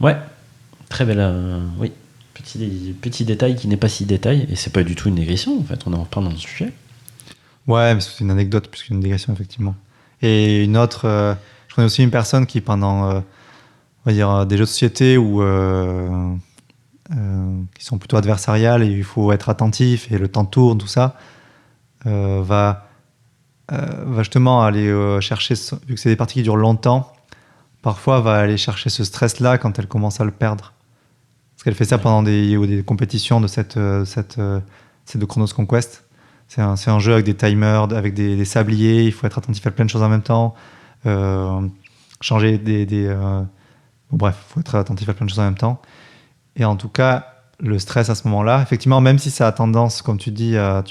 Ouais, très belle. Oui, petit détail qui n'est pas si détail, et c'est pas du tout une négation en fait. On est en plein dans le sujet. Ouais, mais c'est une anecdote plus qu'une digression, effectivement. Et une autre, je connais aussi une personne qui pendant, on va dire, des jeux de société ou qui sont plutôt adversariales et il faut être attentif et le temps tourne, tout ça, va justement aller chercher, vu que c'est des parties qui durent longtemps, parfois va aller chercher ce stress-là quand elle commence à le perdre. Parce qu'elle fait ça pendant des compétitions de cette de Chronos Conquest. C'est un jeu avec des timers, avec des sabliers, il faut être attentif à plein de choses en même temps, changer des Bon, bref, il faut être attentif à plein de choses en même temps. Et en tout cas, le stress à ce moment-là, effectivement, même si ça a tendance, comme tu dis, à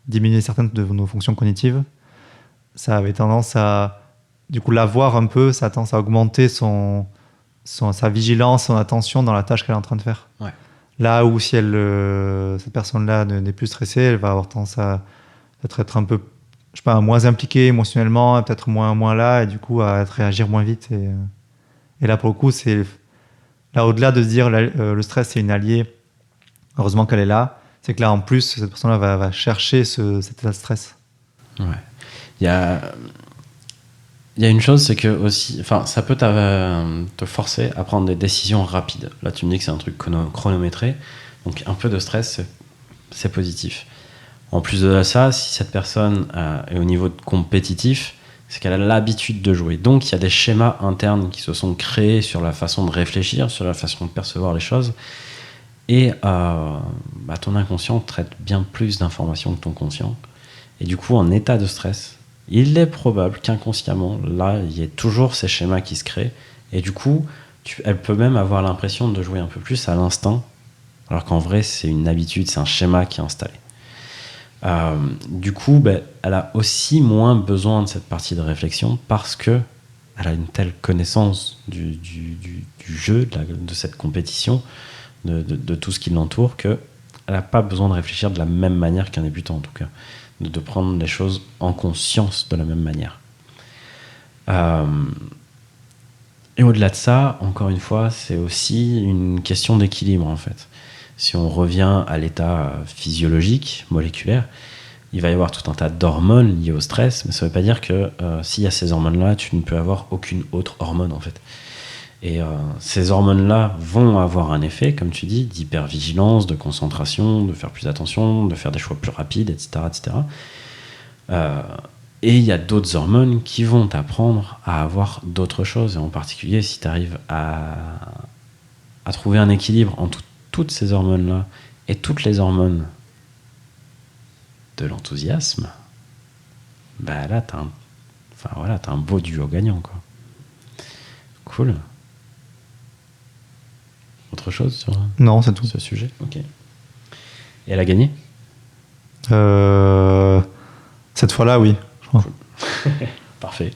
diminuer certaines de nos fonctions cognitives, ça avait tendance à, du coup, l'avoir un peu, ça a tendance à augmenter sa vigilance, son attention dans la tâche qu'elle est en train de faire. Ouais. Là où si cette personne-là n'est plus stressée, elle va avoir tendance à peut-être être un peu, je sais pas, moins impliquée émotionnellement, peut-être moins là, et du coup à réagir moins vite. Et là, pour le coup, là, au-delà de se dire le stress, c'est une alliée, heureusement qu'elle est là, c'est que là, en plus, cette personne-là va chercher cet état de stress. Ouais. Il y a une chose, c'est que aussi, ça peut te forcer à prendre des décisions rapides. Là, tu me dis que c'est un truc chronométré, donc un peu de stress, c'est positif. En plus de ça, si cette personne est au niveau compétitif, c'est qu'elle a l'habitude de jouer. Donc, il y a des schémas internes qui se sont créés sur la façon de réfléchir, sur la façon de percevoir les choses. Et ton inconscient traite bien plus d'informations que ton conscient. Et du coup, en état de stress, il est probable qu'inconsciemment, là, il y ait toujours ces schémas qui se créent. Et du coup, elle peut même avoir l'impression de jouer un peu plus à l'instinct, alors qu'en vrai, c'est une habitude, c'est un schéma qui est installé. Du coup, elle a aussi moins besoin de cette partie de réflexion parce qu'elle a une telle connaissance du jeu, de cette compétition, de tout ce qui l'entoure, qu'elle n'a pas besoin de réfléchir de la même manière qu'un débutant, en tout cas. De prendre les choses en conscience de la même manière. Et au-delà de ça, encore une fois, c'est aussi une question d'équilibre, en fait. Si on revient à l'état physiologique, moléculaire, il va y avoir tout un tas d'hormones liées au stress, mais ça ne veut pas dire que s'il y a ces hormones-là, tu ne peux avoir aucune autre hormone, en fait. Et ces hormones-là vont avoir un effet, comme tu dis, d'hypervigilance, de concentration, de faire plus attention, de faire des choix plus rapides, etc. etc. Et il y a d'autres hormones qui vont t'apprendre à avoir d'autres choses. Et en particulier, si tu arrives à trouver un équilibre entre toutes ces hormones-là et toutes les hormones de l'enthousiasme, là, t'as un beau duo gagnant, quoi. Cool. Autre chose sur Non, c'est tout. Ce sujet? Ok. Et elle a gagné? Cette fois-là, oui. Je crois. Cool. Parfait.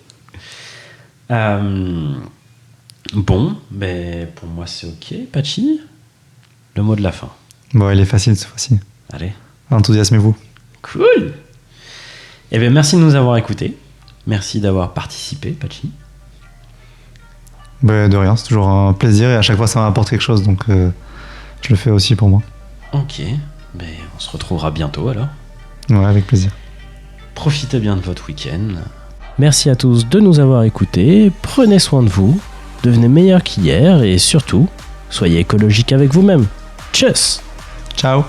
Bon, pour moi c'est ok. Pachi, le mot de la fin. Bon, il est facile cette fois-ci. Allez. Enthousiasmez-vous. Cool. Merci de nous avoir écoutés. Merci d'avoir participé, Pachi. De rien, c'est toujours un plaisir et à chaque fois ça m'apporte quelque chose, donc je le fais aussi pour moi. Ok, on se retrouvera bientôt alors. Ouais, avec plaisir. Profitez bien de votre week-end. Merci à tous de nous avoir écoutés. Prenez soin de vous, devenez meilleur qu'hier et surtout, soyez écologique avec vous-même. Tchuss! Ciao!